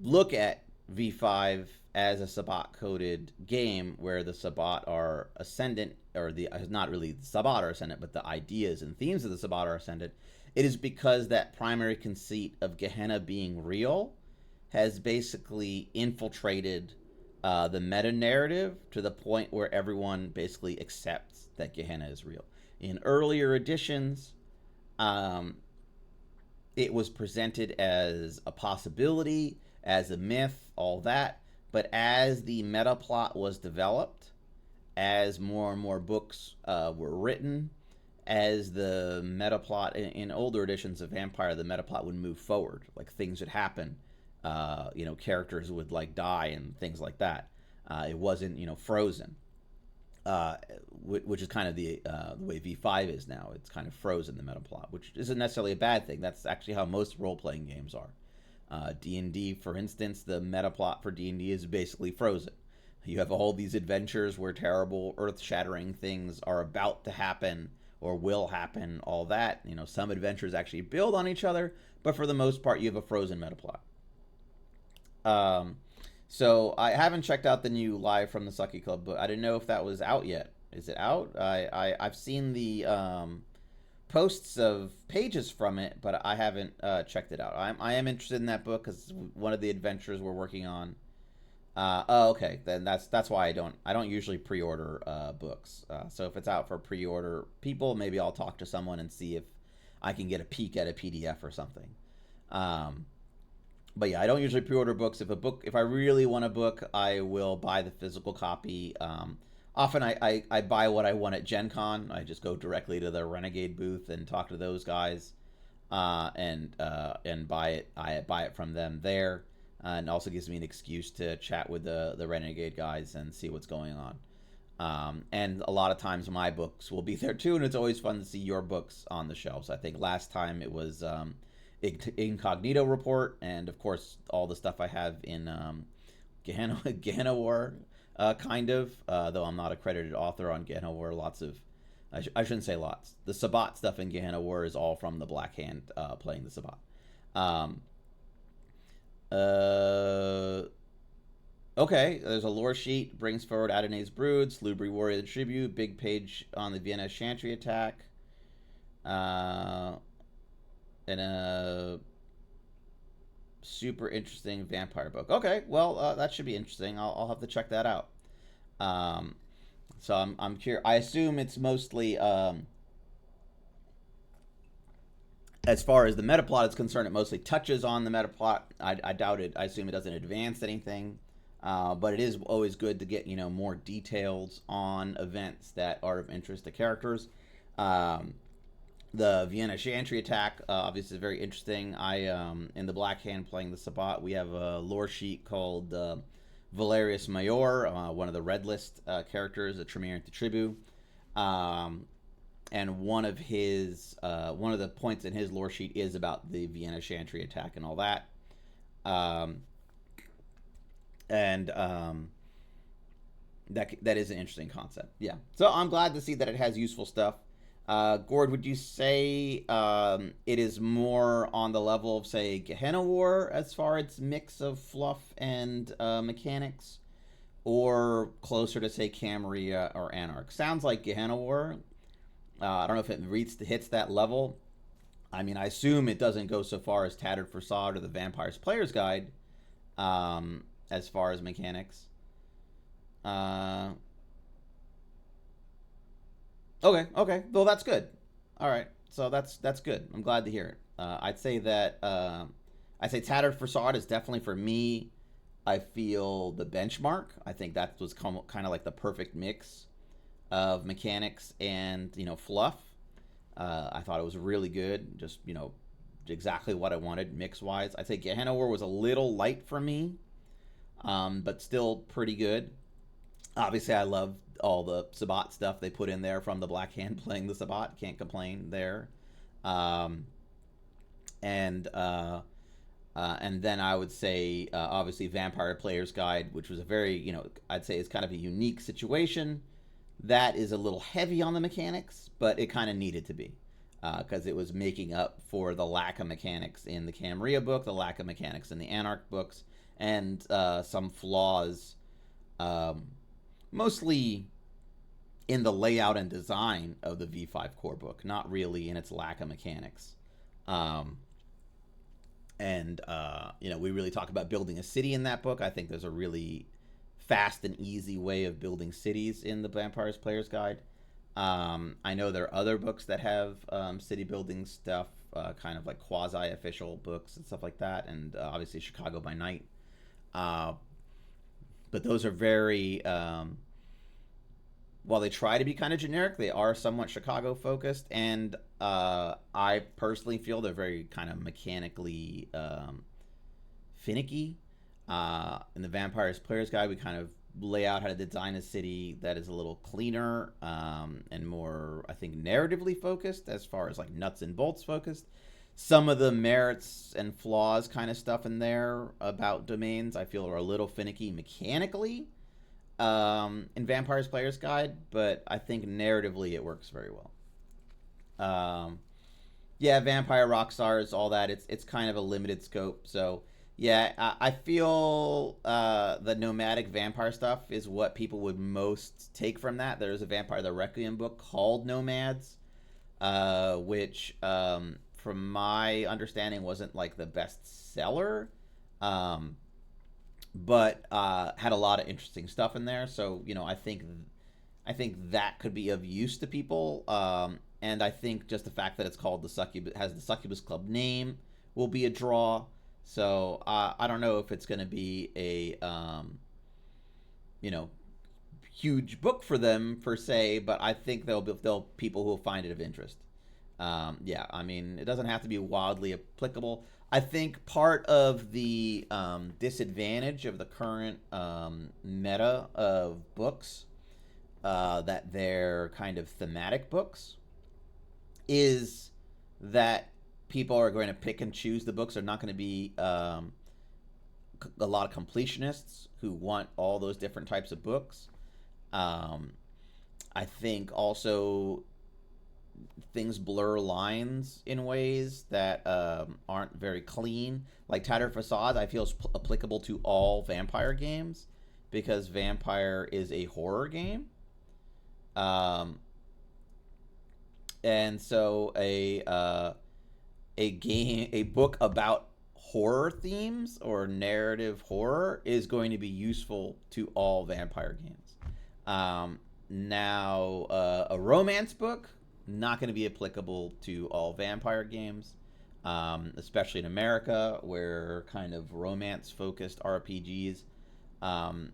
look at V5 as a Sabbat coded game where the Sabbat are ascendant, or the not really the Sabbat are ascendant, but the ideas and themes of the Sabbat are ascendant, it is because that primary conceit of Gehenna being real has basically infiltrated the meta narrative to the point where everyone basically accepts that Gehenna is real. In earlier editions, it was presented as a possibility, as a myth, all that. But as the meta plot was developed, as more and more books were written, as the meta plot in older editions of Vampire, the meta plot would move forward, like things would happen, characters would like die and things like that. It wasn't frozen, which is kind of the way V5 is now. It's kind of frozen, the meta plot, which isn't necessarily a bad thing. That's actually how most role playing games are. D&D, for instance, the meta plot for D&D is basically frozen. You have all these adventures where terrible, earth-shattering things are about to happen or will happen, all that. Some adventures actually build on each other, but for the most part, you have a frozen meta plot. So I haven't checked out the new Live from the Sucky Club book. I didn't know if that was out yet. Is it out? I've seen the posts of pages from it, but I haven't checked it out. I am interested in that book because one of the adventures we're working on. Okay, then that's why I don't usually pre-order books. So if it's out for pre-order people, maybe I'll talk to someone and see if I can get a peek at a PDF or something. But yeah, I don't usually pre-order books. If I really want a book, I will buy the physical copy. Often I buy what I want at Gen Con. I just go directly to the Renegade booth and talk to those guys, and buy it. I buy it from them there, and also gives me an excuse to chat with the Renegade guys and see what's going on. And a lot of times my books will be there too, and it's always fun to see your books on the shelves. I think last time it was Incognito Report, and of course all the stuff I have in Gehenna War. Kind of, though I'm not a credited author on Gehenna War. Lots of, I shouldn't say lots. The Sabbat stuff in Gehenna War is all from the Black Hand playing the Sabbat. Okay, there's a lore sheet, brings forward Adonai's Brood, Slubri Warrior the Tribute, big page on the Vienna Chantry attack, and a super interesting vampire book. Okay, well, that should be interesting. I'll have to check that out. So I'm curious. I assume it's mostly as far as the meta plot is concerned, it mostly touches on the meta plot. I doubt it. I assume it doesn't advance anything, but it is always good to get more details on events that are of interest to characters. The Vienna Chantry attack, obviously, is very interesting. In the Black Hand playing the Sabbat, we have a lore sheet called Valerius Mayor, one of the Red List characters, a Tremere the Tribu. And one of the points in his lore sheet is about the Vienna Chantry attack and all that. That is an interesting concept. Yeah. So I'm glad to see that it has useful stuff. Gord, would you say it is more on the level of, say, Gehenna War as far as mix of fluff and mechanics, or closer to, say, Camarilla or Anarch? Sounds like Gehenna War. I don't know if it hits that level. I mean, I assume it doesn't go so far as Tattered Facade or the Vampire's Player's Guide as far as mechanics. Okay, okay. Well, that's good. All right, so that's good. I'm glad to hear it. I'd say that I'd say Tattered Facade is definitely for me. I feel the benchmark. I think that was kind of like the perfect mix of mechanics and fluff. I thought it was really good. Just exactly what I wanted mix wise. I'd say Gehenna War was a little light for me, but still pretty good. Obviously, I love all the Sabbat stuff they put in there from the Black Hand playing the Sabbat. Can't complain there. Um, and then I would say, obviously, Vampire Player's Guide, which was a very, I'd say is kind of a unique situation. That is a little heavy on the mechanics, but it kind of needed to be because it was making up for the lack of mechanics in the Camarilla book, the lack of mechanics in the Anarch books, and some flaws, um, mostly in the layout and design of the V5 core book, not really in its lack of mechanics. Um, and we really talk about building a city in that book. I think there's a really fast and easy way of building cities in the Vampires Player's Guide. I know there are other books that have city building stuff, kind of like quasi-official books and stuff like that, and obviously Chicago by Night. Uh, but those are very, while they try to be kind of generic, they are somewhat Chicago focused, and I personally feel they're very kind of mechanically finicky. In the Vampires Player's Guide, we kind of lay out how to design a city that is a little cleaner and more, I think, narratively focused as far as like nuts and bolts focused. Some of the merits and flaws kind of stuff in there about domains I feel are a little finicky mechanically in Vampire's Player's Guide, but I think narratively it works very well. Yeah, Vampire Rockstars, all that. It's kind of a limited scope, so yeah, I feel the nomadic vampire stuff is what people would most take from that. There's a Vampire the Requiem book called Nomads, which, from my understanding, wasn't like the best seller, um, but had a lot of interesting stuff in there. So I think that could be of use to people. And I think just the fact that it's called the Succubus has the Succubus Club name will be a draw. So I don't know if it's going to be a you know huge book for them per se, but I think there'll people who will find it of interest. Yeah, I mean it doesn't have to be wildly applicable. I think part of the disadvantage of the current meta of books, that they're kind of thematic books, is that people are going to pick and choose the books. They're not going to be a lot of completionists who want all those different types of books. Um, I think also things blur lines in ways that aren't very clean. Like Tattered Facade, I feel is applicable to all vampire games because Vampire is a horror game. Um, and so a book about horror themes or narrative horror is going to be useful to all vampire games. Now, a romance book not going to be applicable to all vampire games, especially in America, where kind of romance-focused RPGs um,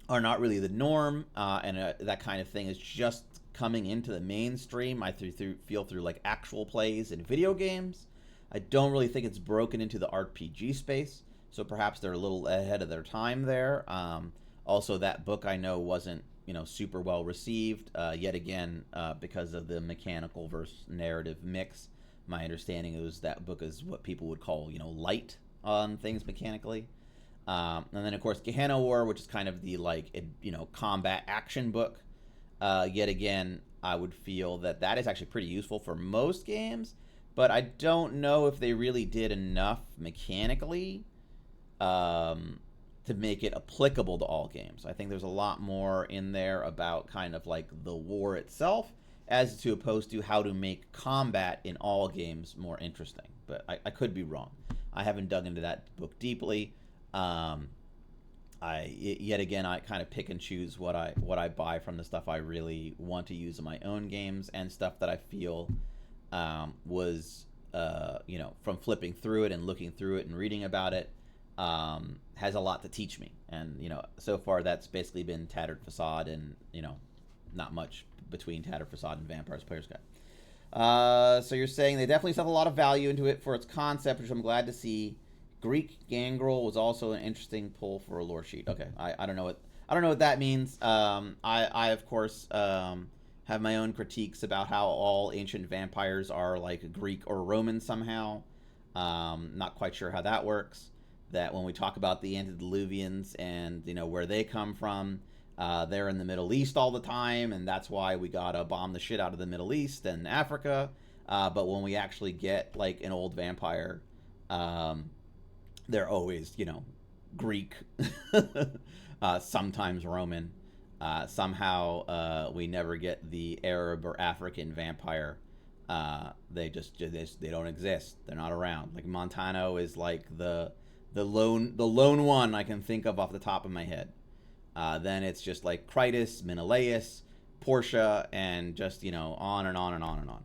are not really the norm, and that kind of thing is just coming into the mainstream. I feel through like actual plays in video games. I don't really think it's broken into the RPG space, so perhaps they're a little ahead of their time there. Also, that book I know wasn't super well received. Yet again, because of the mechanical versus narrative mix. My understanding is that book is what people would call light on things mechanically. And then of course Gehenna War, which is kind of the combat action book. Yet again, I would feel that is actually pretty useful for most games, but I don't know if they really did enough mechanically to make it applicable to all games. I think there's a lot more in there about kind of like the war itself, as to opposed to how to make combat in all games more interesting. But I could be wrong. I haven't dug into that book deeply. Yet again, I kind of pick and choose what I buy from the stuff I really want to use in my own games, and stuff that I feel was from flipping through it and looking through it and reading about it, has a lot to teach me. And so far that's basically been Tattered Facade, and not much between Tattered Facade and Vampire's Player's Guide. So you're saying they definitely stuff a lot of value into it for its concept, which I'm glad to see. Greek Gangrel was also an interesting pull for a lore sheet. Okay, I don't know what that means. I of course have my own critiques about how all ancient vampires are like Greek or Roman somehow. Not quite sure how that works. That when we talk about the antediluvians and where they come from, they're in the Middle East all the time, and that's why we gotta bomb the shit out of the Middle East and Africa. But when we actually get like an old vampire, they're always Greek, sometimes Roman. Somehow we never get the Arab or African vampire. They don't exist. They're not around. Like Montano is like the lone one I can think of off the top of my head. Then it's just like Critus, Menelaus, Portia, and just on and on and on and on.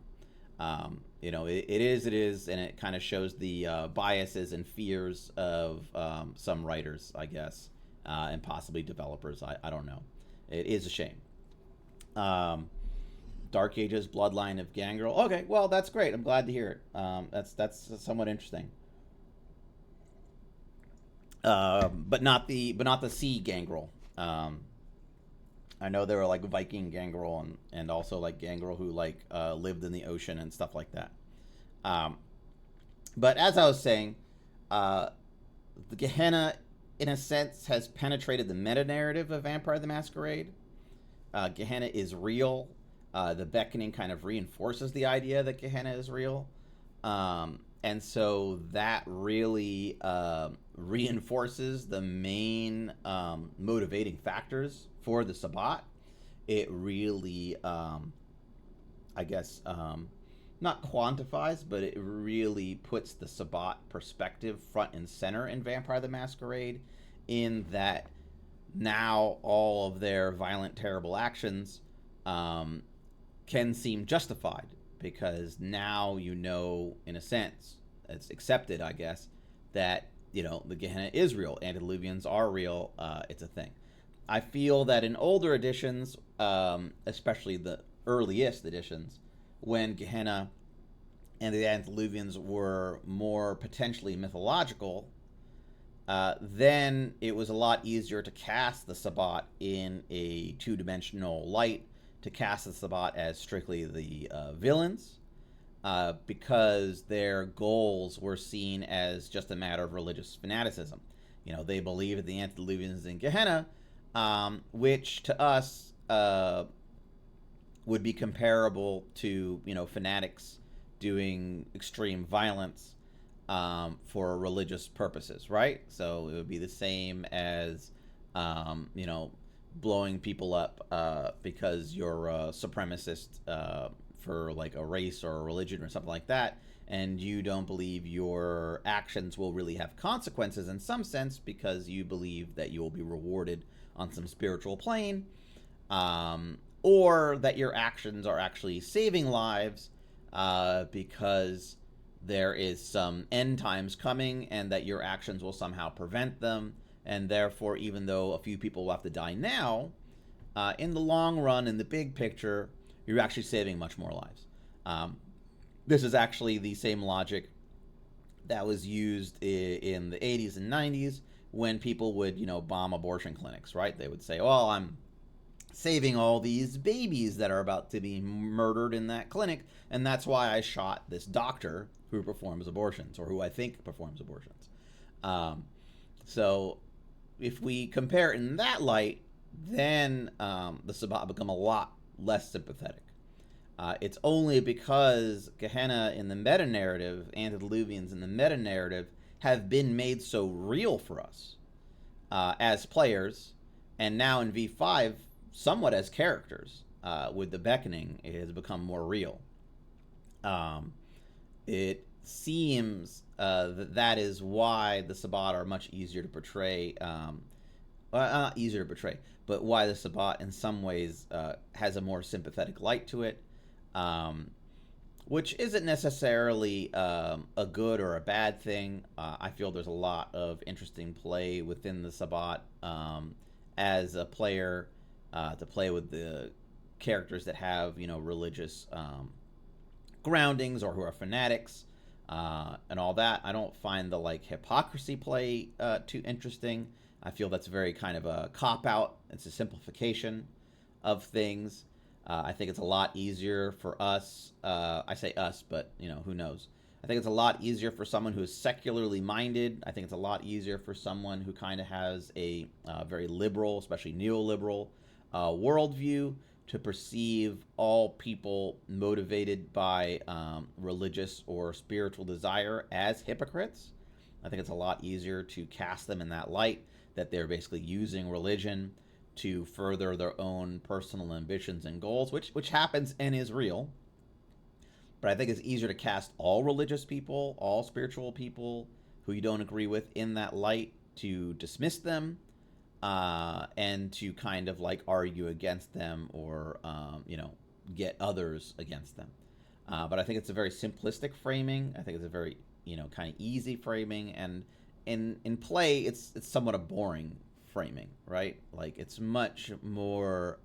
It is, and it kind of shows the biases and fears of some writers, I guess, and possibly developers. I don't know. It is a shame. Dark Ages Bloodline of Gangrel. Okay, well that's great. I'm glad to hear it. That's somewhat interesting. But not the sea Gangrel. I know there were like Viking Gangrel and also like Gangrel who like lived in the ocean and stuff like that. But as I was saying, the Gehenna, in a sense, has penetrated the meta narrative of Vampire the Masquerade. Gehenna is real. The Beckoning kind of reinforces the idea that Gehenna is real. And so that really reinforces the main motivating factors for the Sabbat. It really, I guess, not quantifies, but it really puts the Sabbat perspective front and center in Vampire the Masquerade, in that now all of their violent, terrible actions can seem justified, because now in a sense, it's accepted, I guess, that the Gehenna is real, antediluvians are real. It's a thing. I feel that in older editions, especially the earliest editions, when Gehenna and the antediluvians were more potentially mythological, then it was a lot easier to cast the Sabbat in a two-dimensional light, to cast the Sabbat as strictly the villains, because their goals were seen as just a matter of religious fanaticism. They believed that the antediluvians in Gehenna, which to us would be comparable to fanatics doing extreme violence for religious purposes, right? So it would be the same as blowing people up because you're a supremacist for like a race or a religion or something like that, and you don't believe your actions will really have consequences in some sense, because you believe that you will be rewarded on some spiritual plane, or that your actions are actually saving lives because there is some end times coming, and that your actions will somehow prevent them. And therefore, even though a few people will have to die now, in the long run, in the big picture, you're actually saving much more lives. This is actually the same logic that was used in the 80s and 90s when people would, bomb abortion clinics, right? They would say, well, I'm saving all these babies that are about to be murdered in that clinic, and that's why I shot this doctor who performs abortions, or who I think performs abortions. So if we compare it in that light, then the Sabbat become a lot less sympathetic. It's only because Gehenna in the meta-narrative, antediluvians in the meta-narrative, have been made so real for us as players, and now in V5, somewhat as characters, with the Beckoning, it has become more real. It seems that is why the Sabbat are much easier to portray not easier to portray, but why the Sabbat in some ways has a more sympathetic light to it, um, which isn't necessarily a good or a bad thing. I feel there's a lot of interesting play within the Sabbat as a player to play with the characters that have religious groundings or who are fanatics and all that. I don't find the like hypocrisy play too interesting. I feel that's very kind of a cop out. It's a simplification of things. I think it's a lot easier for us. I say us, but who knows? I think it's a lot easier for someone who is secularly minded. I think it's a lot easier for someone who kind of has a very liberal, especially neoliberal worldview to perceive all people motivated by religious or spiritual desire as hypocrites. I think it's a lot easier to cast them in that light, that they're basically using religion to further their own personal ambitions and goals, which happens and is real. But I think it's easier to cast all religious people, all spiritual people who you don't agree with in that light, to dismiss them and to kind of like argue against them or get others against them. But I think it's a very simplistic framing. I think it's a very kind of easy framing, and in play it's somewhat a boring framing, right? Like it's much more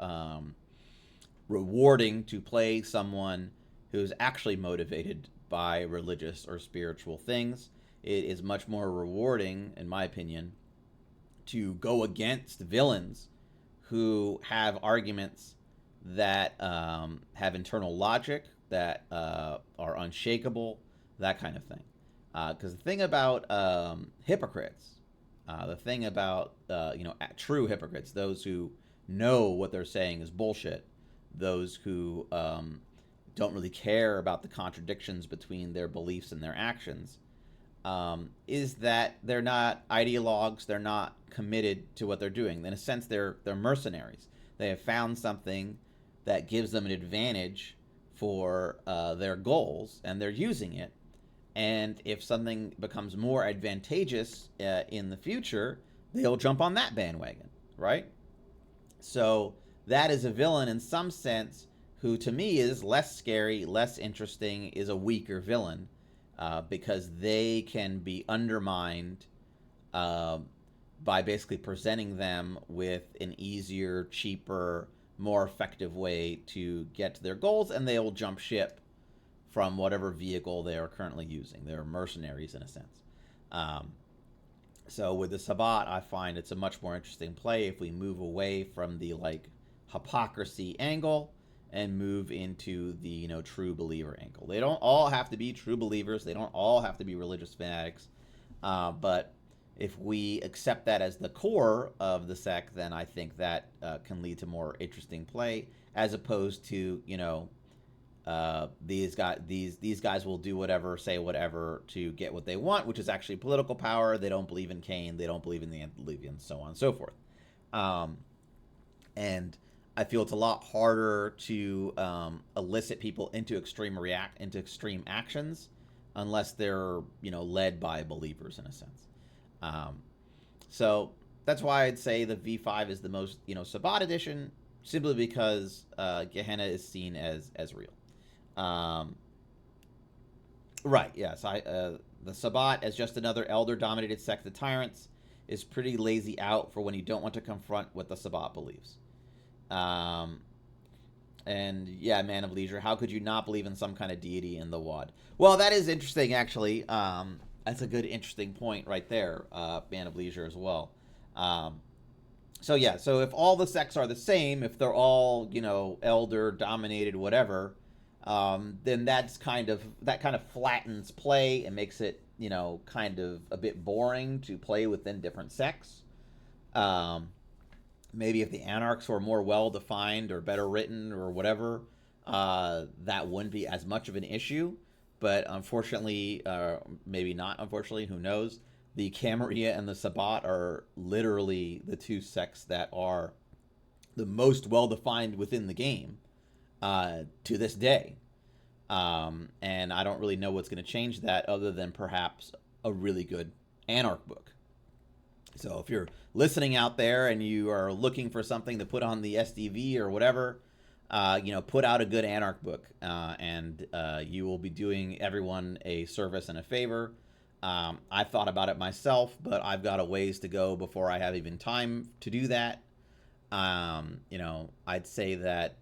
rewarding to play someone who's actually motivated by religious or spiritual things. It is much more rewarding, in my opinion, to go against villains who have arguments that have internal logic, that are unshakable, that kind of thing. Because the thing about hypocrites, the thing about true hypocrites, those who know what they're saying is bullshit, those who don't really care about the contradictions between their beliefs and their actions, is that they're not ideologues, they're not committed to what they're doing. In a sense, they're mercenaries. They have found something that gives them an advantage for their goals, and they're using it. And if something becomes more advantageous in the future, they'll jump on that bandwagon, right? So that is a villain in some sense who, to me, is less scary, less interesting, is a weaker villain because they can be undermined by basically presenting them with an easier, cheaper, more effective way to get to their goals, and they will jump ship from whatever vehicle they are currently using. They're mercenaries in a sense. So with the Sabbat, I find it's a much more interesting play if we move away from the like hypocrisy angle and move into the true believer angle. They don't all have to be true believers. They don't all have to be religious fanatics. But if we accept that as the core of the sect, then I think that can lead to more interesting play, as opposed to these guys will do whatever, say whatever to get what they want, which is actually political power. They don't believe in Cain. They don't believe in the antediluvians, so on and so forth. And I feel it's a lot harder to elicit people into extreme actions unless they're led by believers in a sense. So that's why I'd say the V5 is the most Sabbat edition, simply because Gehenna is seen as real. Right, yes. The Sabbat, as just another elder-dominated sect of tyrants, is pretty lazy out for when you don't want to confront what the Sabbat believes. And yeah, Man of Leisure, how could you not believe in some kind of deity in the WAD? Well, that is interesting, actually. That's a good, interesting point right there, Man of Leisure as well. So if all the sects are the same, if they're all elder dominated, whatever, then that kind of flattens play and makes it kind of a bit boring to play within different sects. Maybe if the anarchs were more well defined or better written or whatever, that wouldn't be as much of an issue. But unfortunately, maybe not unfortunately, who knows? The Camarilla and the Sabbat are literally the two sects that are the most well defined within the game to this day. And I don't really know what's going to change that other than perhaps a really good Anarch book. So if you're listening out there and you are looking for something to put on the SDV or whatever, put out a good Anarch book, and you will be doing everyone a service and a favor. I've thought about it myself, but I've got a ways to go before I have even time to do that. I'd say that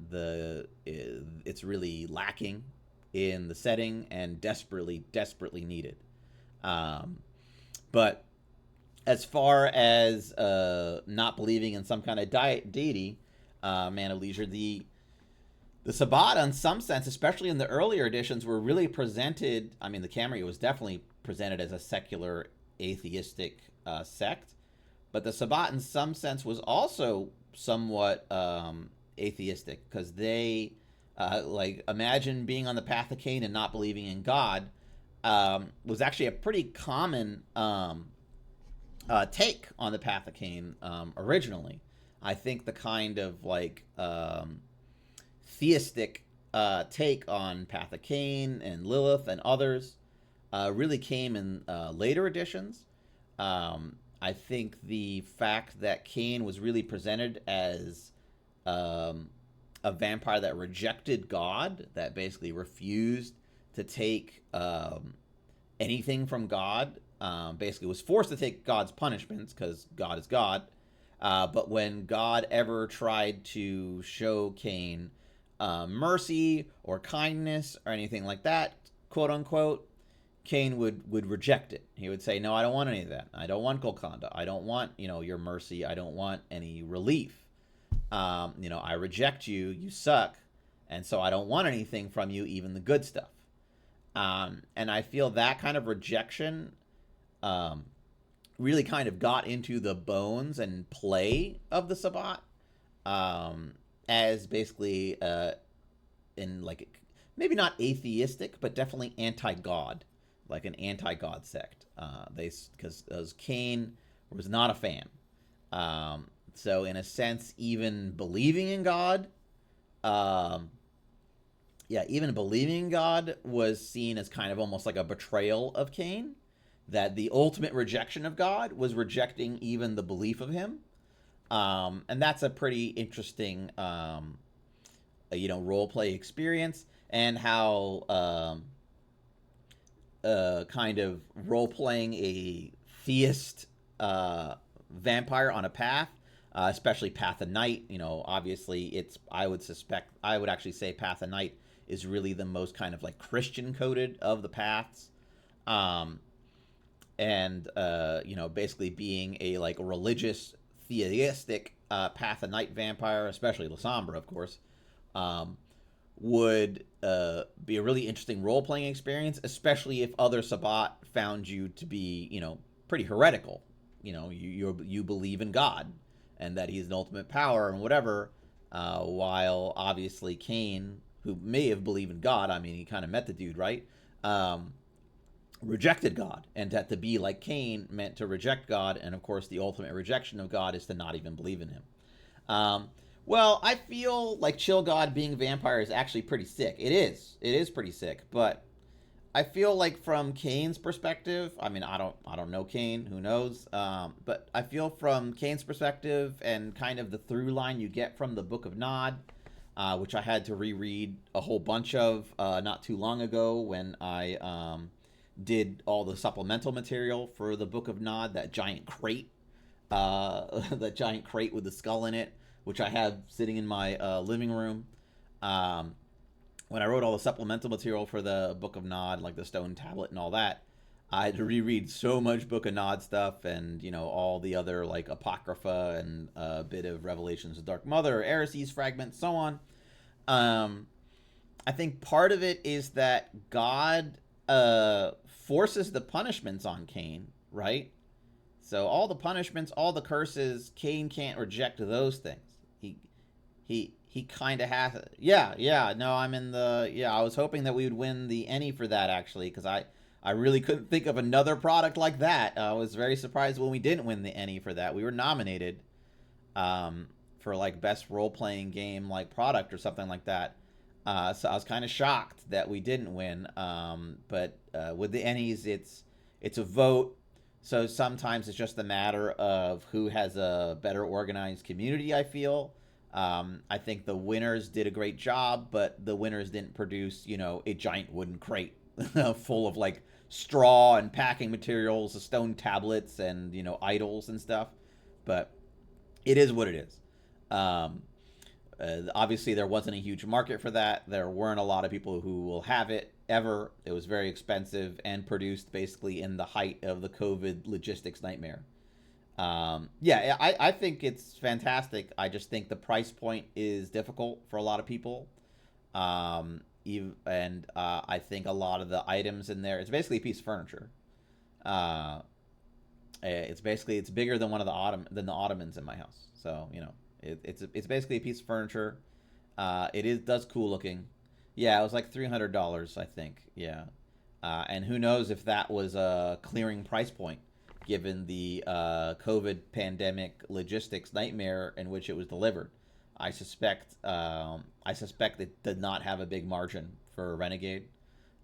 it's really lacking in the setting and desperately needed. But as far as not believing in some kind of deity, Man of Leisure, the Sabbat, in some sense, especially in the earlier editions, were really presented. I mean, the Camarilla was definitely presented as a secular, atheistic sect, but the Sabbat, in some sense, was also somewhat atheistic, because they, imagine being on the path of Cain and not believing in God, was actually a pretty common take on the path of Cain originally. I think the kind of theistic take on Path of Cain and Lilith and others really came in later editions. I think the fact that Cain was really presented as a vampire that rejected God, that basically refused to take anything from God, basically was forced to take God's punishments because God is God. But when God ever tried to show Cain mercy or kindness or anything like that, quote unquote, Cain would reject it. He would say, no, I don't want any of that. I don't want Golconda. I don't want, your mercy. I don't want any relief. I reject you. You suck. And so I don't want anything from you, even the good stuff. And I feel that kind of rejection really kind of got into the bones and play of the Sabbat, as basically in maybe not atheistic, but definitely anti-God, like an anti-God sect. Because Cain was not a fan. So in a sense, even believing in God, even believing in God was seen as kind of almost like a betrayal of Cain. That the ultimate rejection of God was rejecting even the belief of him. And that's a pretty interesting, role play experience, and how kind of role playing a theist vampire on a path, especially Path of Night. Obviously, I would actually say Path of Night is really the most kind of Christian coded of the paths. And basically being a religious theistic Path of Night vampire, especially Lasombra, of course, would be a really interesting role-playing experience, especially if other Sabbat found you to be pretty heretical. You believe in God and that he's an ultimate power and whatever, while obviously Cain, who may have believed in God, I mean, he kind of met the dude, right, rejected God, and that to be like Cain meant to reject God, and of course the ultimate rejection of God is to not even believe in him. Well, I feel like Chill God being a vampire is actually pretty sick. It is pretty sick, but I feel like from Cain's perspective, I mean, I don't know Cain, who knows, but I feel from Cain's perspective and kind of the through line you get from the Book of Nod, which I had to reread a whole bunch of not too long ago when I did all the supplemental material for the Book of Nod, that giant crate, that giant crate with the skull in it, which I have sitting in my living room. When I wrote all the supplemental material for the Book of Nod, like the stone tablet and all that, I had to reread so much Book of Nod stuff, and all the other Apocrypha and a bit of Revelations of Dark Mother, Eris's fragments, so on. I think part of it is that God forces the punishments on Cain, right? So all the punishments, all the curses, Cain can't reject those things. He kind of has. Yeah. No, I'm in the. Yeah, I was hoping that we would win the ENnie for that, actually, because I really couldn't think of another product like that. I was very surprised when we didn't win the ENnie for that. We were nominated for best role playing game product or something like that. So I was kind of shocked that we didn't win. But with the ENnies, it's a vote. So sometimes it's just a matter of who has a better organized community, I feel. I think the winners did a great job, but the winners didn't produce, a giant wooden crate full of like straw and packing materials, stone tablets, and, idols and stuff. But it is what it is. Um, Obviously, there wasn't a huge market for that. There weren't a lot of people who will have it ever. It was very expensive and produced basically in the height of the COVID logistics nightmare. Yeah, I think it's fantastic. I just think the price point is difficult for a lot of people. And I think a lot of the items in there, it's basically a piece of furniture. Uh, it's bigger than one of the ottomans in my house. So it's basically a piece of furniture. It is does cool looking. Yeah, it was like $300, I think. Yeah, and who knows if that was a clearing price point, given the COVID pandemic logistics nightmare in which it was delivered. I suspect it did not have a big margin for Renegade.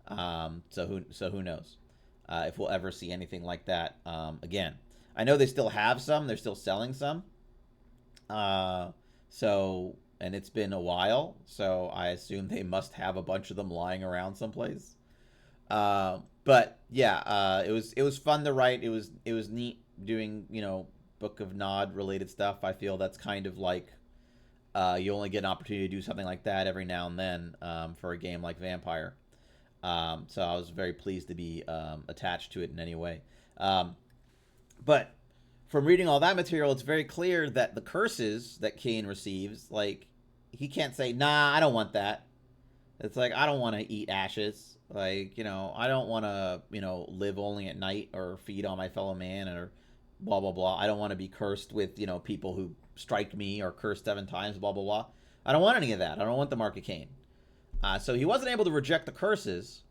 So who knows if we'll ever see anything like that again. I know they still have some. They're still selling some. Uh, so and it's been a while, so I assume they must have a bunch of them lying around someplace. But yeah, it was fun to write. It was neat doing Book of Nod related stuff. I feel that's kind of like you only get an opportunity to do something like that every now and then for a game like Vampire. So I was very pleased to be attached to it in any way. Um, but from reading all that material, it's very clear that the curses that Cain receives, like, he can't say, nah, I don't want that. It's like, I don't want to eat ashes. Like, I don't want to, live only at night or feed on my fellow man or blah, blah, blah. I don't want to be cursed with, people who strike me or curse 7 times, blah, blah, blah. I don't want any of that. I don't want the Mark of Cain. So he wasn't able to reject the curses,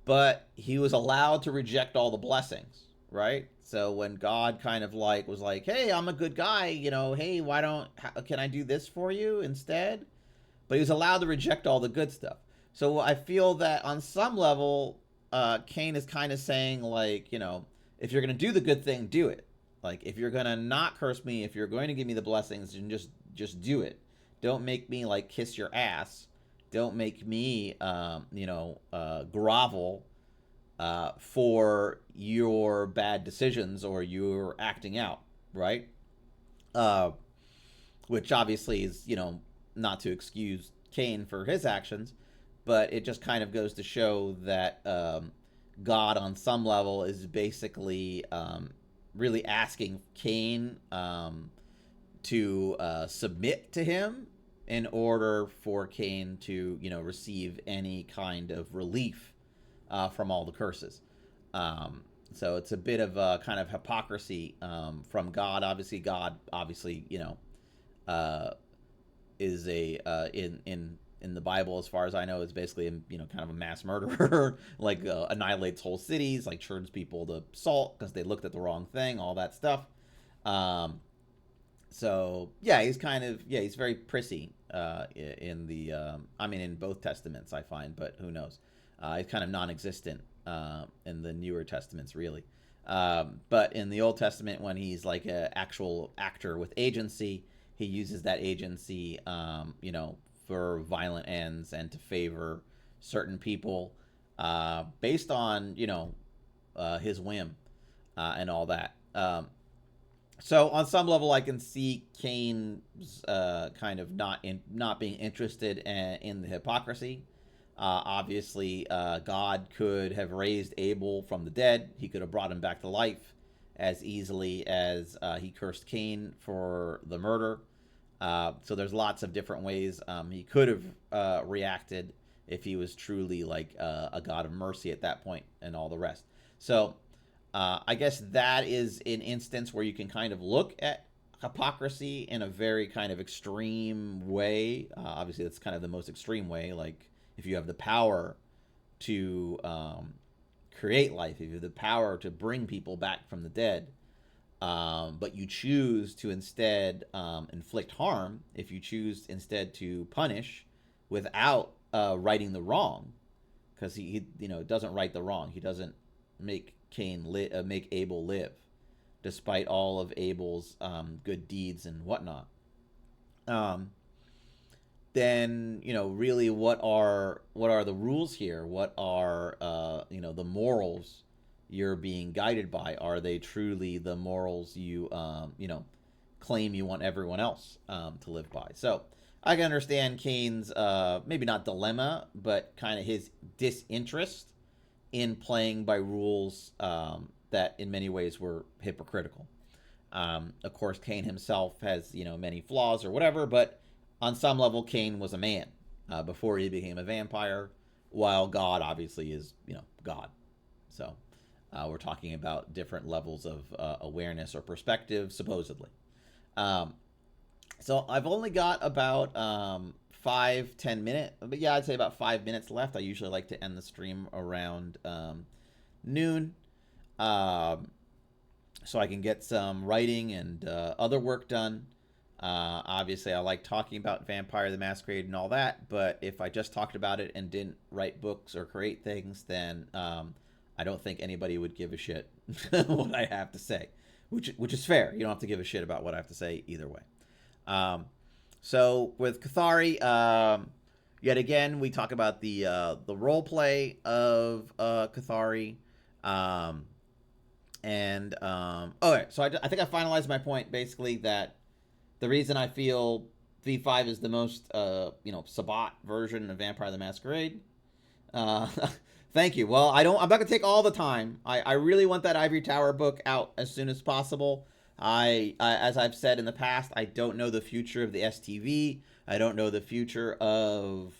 but he was allowed to reject all the blessings, right? So when God kind of like was like, "Hey, I'm a good guy, hey, why don't can I do this for you instead?" But he was allowed to reject all the good stuff. So I feel that on some level, Cain is kind of saying like, if you're gonna do the good thing, do it. Like if you're gonna not curse me, if you're going to give me the blessings, then just do it. Don't make me like kiss your ass. Don't make me, grovel for your bad decisions or your acting out, right? Uh, which obviously is, not to excuse Cain for his actions, but it just kind of goes to show that God, on some level, is basically really asking Cain to submit to him in order for Cain to, receive any kind of relief from all the curses. So it's a bit of a kind of hypocrisy from God. Obviously, God, obviously, uh, is a in the Bible, as far as I know, is basically kind of a mass murderer, like annihilates whole cities, like turns people to salt because they looked at the wrong thing, all that stuff. Um, so yeah, he's very prissy in the in both testaments I find, but who knows? He's kind of non-existent in the newer testaments, really. But in the Old Testament, when he's like an actual actor with agency, he uses that agency, for violent ends and to favor certain people based on his whim and all that. So on some level, I can see Cain's kind of not being interested in the hypocrisy. Obviously, God could have raised Abel from the dead. He could have brought him back to life as easily as he cursed Cain for the murder. So there's lots of different ways he could have reacted if he was truly like a God of mercy at that point and all the rest. So I guess that is an instance where you can kind of look at hypocrisy in a very kind of extreme way. Obviously, that's kind of the most extreme way. Like if you have the power to create life, if you have the power to bring people back from the dead, but you choose to instead inflict harm, if you choose instead to punish without righting the wrong, because he doesn't right the wrong. He doesn't make make Abel live, despite all of Abel's good deeds and whatnot. Um, then really, what are the rules here? What are the morals you're being guided by? Are they truly the morals claim you want everyone else to live by? So I can understand Kane's maybe not dilemma, but kind of his disinterest in playing by rules that in many ways were hypocritical. Of course, Kane himself has many flaws or whatever, but on some level, Kane was a man before he became a vampire, while God obviously is God. So we're talking about different levels of awareness or perspective, supposedly. Um, so I've only got about 5-10 minutes, but yeah, I'd say about 5 minutes left. I usually like to end the stream around noon. Um, so I can get some writing and other work done. Obviously, I like talking about Vampire the Masquerade and all that, but if I just talked about it and didn't write books or create things, then I don't think anybody would give a shit what I have to say, which is fair. You don't have to give a shit about what I have to say either way. So with Cathari, yet again, we talk about the role play of Cathari. Okay, so I think I finalized my point basically that the reason I feel V5 is the most Sabbat version of Vampire the Masquerade. Uh, Thank you. Well, I'm not gonna take all the time. I really want that Ivory Tower book out as soon as possible. As I've said in the past, I don't know the future of the STV. I don't know the future of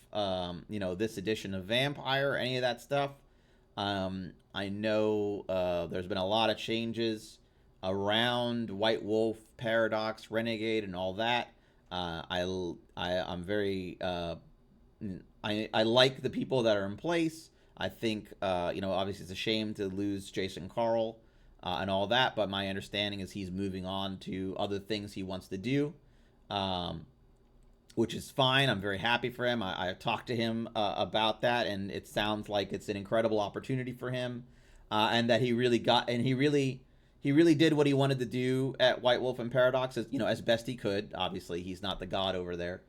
this edition of Vampire, any of that stuff. I know there's been a lot of changes around White Wolf, Paradox, Renegade, and all that. I'm very I like the people that are in place. I think obviously it's a shame to lose Jason Carl and all that, but my understanding is he's moving on to other things he wants to do, which is fine. I'm very happy for him. I've talked to him about that, and it sounds like it's an incredible opportunity for him, and that he really did what he wanted to do at White Wolf and Paradox as best he could. Obviously, he's not the god over there.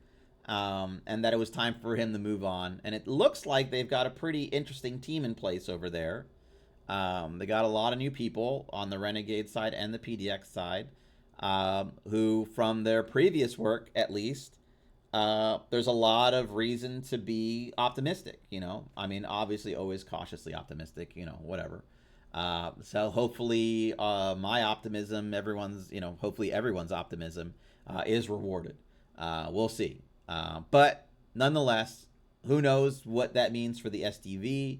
And that it was time for him to move on. And it looks like they've got a pretty interesting team in place over there. They got a lot of new people on the Renegade side and the PDX side, who, from their previous work at least, there's a lot of reason to be optimistic. I mean, obviously, always cautiously optimistic. Whatever. So hopefully, my optimism, hopefully everyone's optimism, is rewarded. We'll see. But nonetheless, who knows what that means for the STV,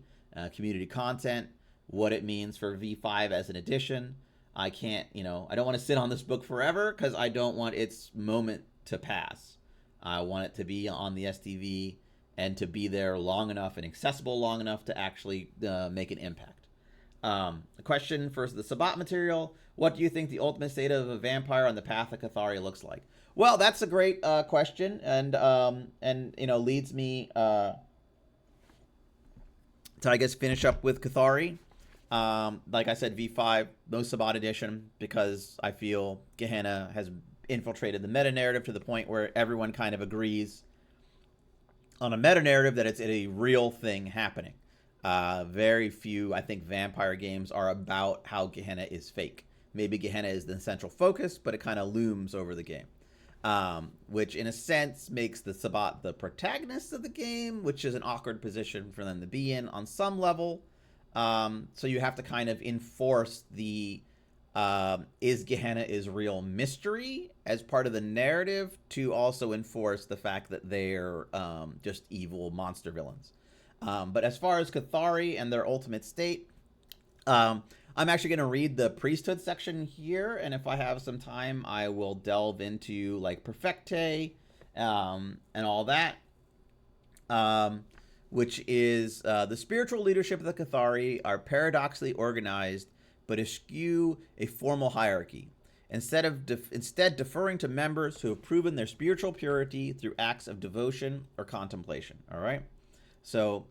community content, what it means for V5 as an addition. I can't, I don't want to sit on this book forever because I don't want its moment to pass. I want it to be on the STV and to be there long enough and accessible long enough to actually make an impact. A question for the Sabbat material. What do you think the ultimate state of a vampire on the path of Cathari looks like? Well, that's a great question, and leads me to, I guess, finish up with Cathari. Like I said, V5, no Sabbat edition, because I feel Gehenna has infiltrated the meta narrative to the point where everyone kind of agrees on a meta narrative that it's a real thing happening. Very few, I think, vampire games are about how Gehenna is fake. Maybe Gehenna is the central focus, but it kind of looms over the game. Which in a sense makes the Sabbat the protagonist of the game, which is an awkward position for them to be in on some level. So you have to kind of enforce the is Gehenna is real mystery as part of the narrative to also enforce the fact that they're just evil monster villains. But as far as Cathari and their ultimate state, I'm actually going to read the priesthood section here, and if I have some time, I will delve into like Perfecte and all that, which is the spiritual leadership of the Cathari are paradoxically organized, but eschew a formal hierarchy. Instead deferring to members who have proven their spiritual purity through acts of devotion or contemplation. All right, so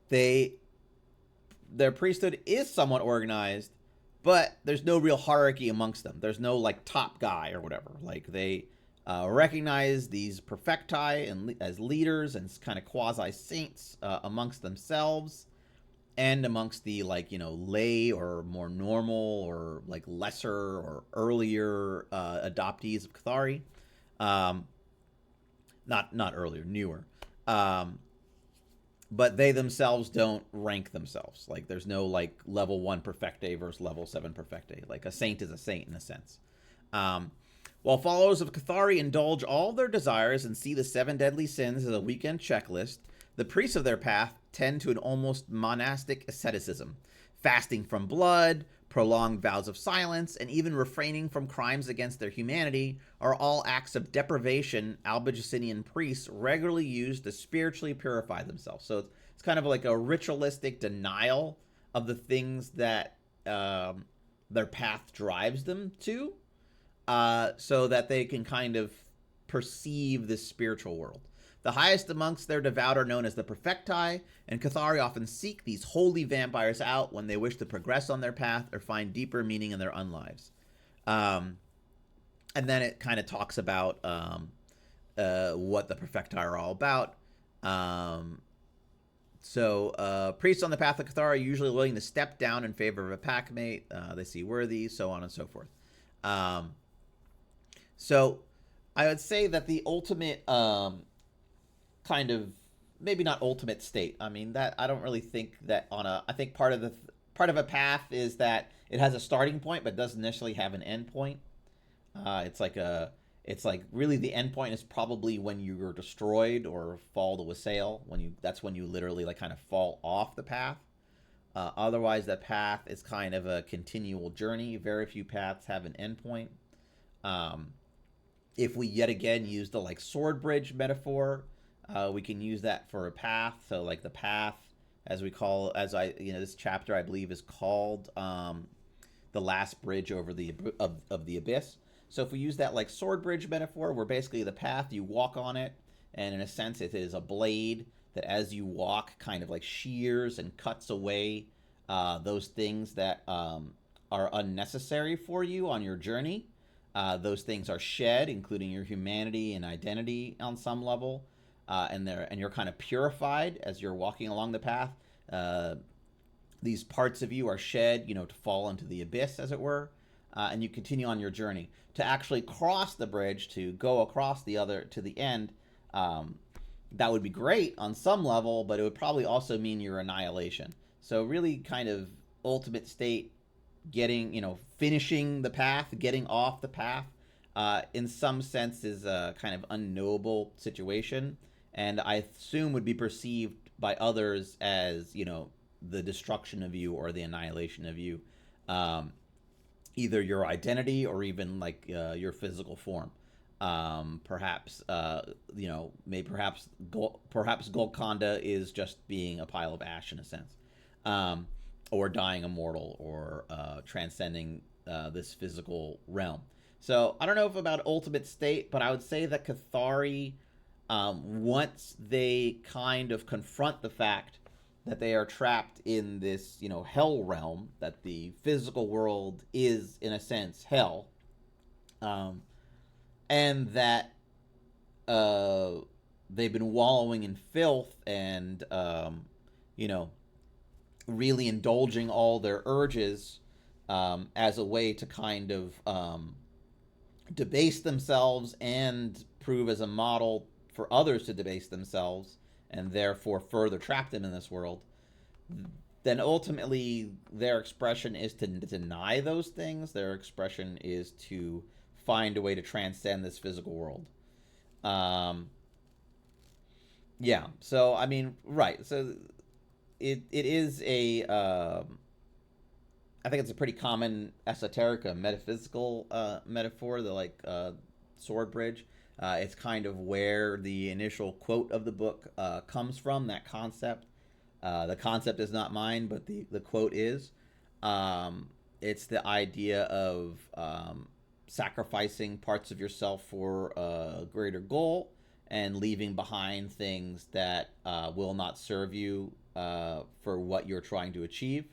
they their priesthood is somewhat organized, but there's no real hierarchy amongst them. There's no like top guy or whatever. Like they recognize these perfecti and as leaders and kind of quasi saints amongst themselves and amongst the like lay or more normal or like lesser or earlier adoptees of Cathari. Um, not earlier, newer. Um, but they themselves don't rank themselves. Like there's no like level 1 perfecte versus level 7 perfecte. Like a saint is a saint in a sense. Um, while followers of Cathari indulge all their desires and see the 7 deadly sins as a weekend checklist, the priests of their path tend to an almost monastic asceticism, fasting from blood, prolonged vows of silence, and even refraining from crimes against their humanity are all acts of deprivation Albigicinian priests regularly use to spiritually purify themselves. So it's kind of like a ritualistic denial of the things that their path drives them to, so that they can kind of perceive this spiritual world. The highest amongst their devout are known as the Perfecti, and Cathari often seek these holy vampires out when they wish to progress on their path or find deeper meaning in their unlives. And then it kind of talks about what the Perfecti are all about. Priests on the path of Cathari are usually willing to step down in favor of a packmate they see worthy, so on and so forth. So I would say that the ultimate kind of, maybe not ultimate state. I mean, that I don't really think that I think part of a path is that it has a starting point but doesn't necessarily have an end point. It's like really the end point is probably when you're destroyed or fall to Wassail. That's when you literally like kind of fall off the path. Otherwise, the path is kind of a continual journey. Very few paths have an end point. If we yet again use the like sword bridge metaphor, we can use that for a path. So like the path, as this chapter I believe is called the last bridge over the of the abyss. So if we use that like sword bridge metaphor, where basically the path, you walk on it, and in a sense it is a blade that as you walk kind of like shears and cuts away those things that are unnecessary for you on your journey. Those things are shed, including your humanity and identity on some level. And you're kind of purified as you're walking along the path. These parts of you are shed, to fall into the abyss, as it were, and you continue on your journey to actually cross the bridge to go across to the end. That would be great on some level, but it would probably also mean your annihilation. So really, kind of ultimate state, finishing the path, getting off the path, in some sense is a kind of unknowable situation, and I assume would be perceived by others as the destruction of you or the annihilation of you, either your identity or even like your physical form. Perhaps Golconda is just being a pile of ash in a sense, or dying immortal, or transcending this physical realm. So I don't know if about ultimate state, but I would say that Cathari, once they kind of confront the fact that they are trapped in this, hell realm, that the physical world is, in a sense, hell, and that they've been wallowing in filth and, really indulging all their urges as a way to kind of debase themselves and prove as a model for others to debase themselves, and therefore further trap them in this world, then ultimately their expression is to deny those things. Their expression is to find a way to transcend this physical world. Yeah, so I mean, right. So it is I think it's a pretty common esoteric, metaphysical metaphor, the sword bridge. It's kind of where the initial quote of the book comes from, that concept. The concept is not mine, but the quote is. It's the idea of sacrificing parts of yourself for a greater goal and leaving behind things that will not serve you for what you're trying to achieve.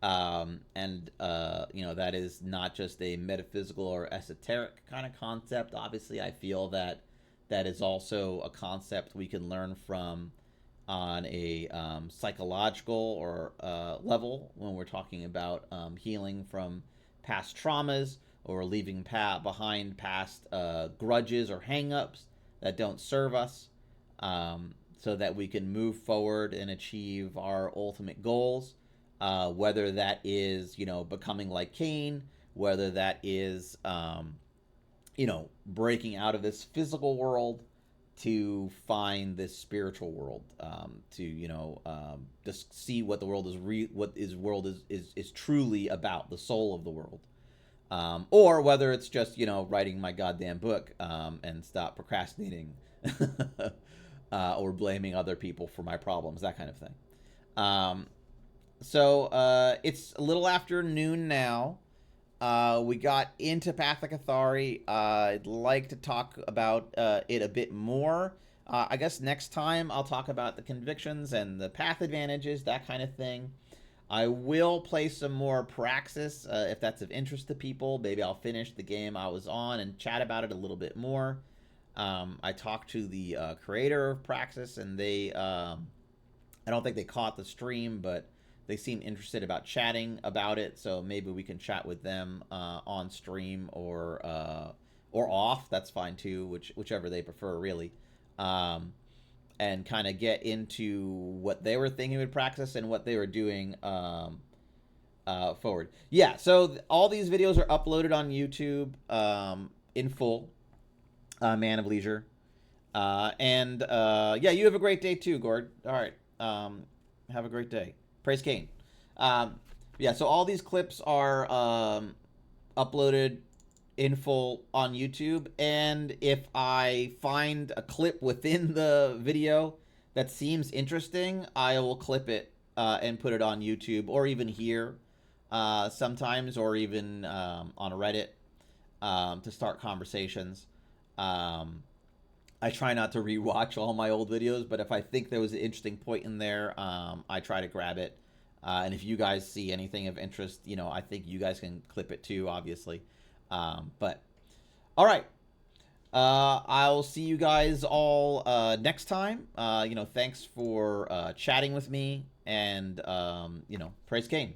And that is not just a metaphysical or esoteric kind of concept. Obviously, I feel that that is also a concept we can learn from on a psychological or level when we're talking about healing from past traumas or leaving behind past grudges or hangups that don't serve us, so that we can move forward and achieve our ultimate goals. Whether that is, becoming like Cain, whether that is, breaking out of this physical world to find this spiritual world, to just see what the world is truly about, the soul of the world, or whether it's just writing my goddamn book, and stop procrastinating, or blaming other people for my problems, that kind of thing. So it's a little after noon now. We got into Pathic Athari. I'd like to talk about it a bit more. I guess next time I'll talk about the convictions and the path advantages, that kind of thing. I will play some more Praxis if that's of interest to people. Maybe I'll finish the game I was on and chat about it a little bit more. I talked to the creator of Praxis, and they, I don't think they caught the stream, but they seem interested about chatting about it, so maybe we can chat with them on stream or off. That's fine too, whichever they prefer, really. And kind of get into what they were thinking with Praxis and what they were doing forward. Yeah, so all these videos are uploaded on YouTube in full. Man of Leisure. And yeah, you have a great day too, Gord. All right. Have a great day. Praise Cain. Yeah, so all these clips are uploaded in full on YouTube, and if I find a clip within the video that seems interesting, I will clip it and put it on YouTube, or even here sometimes, or even on Reddit to start conversations. I try not to rewatch all my old videos, but if I think there was an interesting point in there, I try to grab it. And if you guys see anything of interest, I think you guys can clip it too, obviously. But all right. I'll see you guys all next time. Thanks for chatting with me, and praise Cain.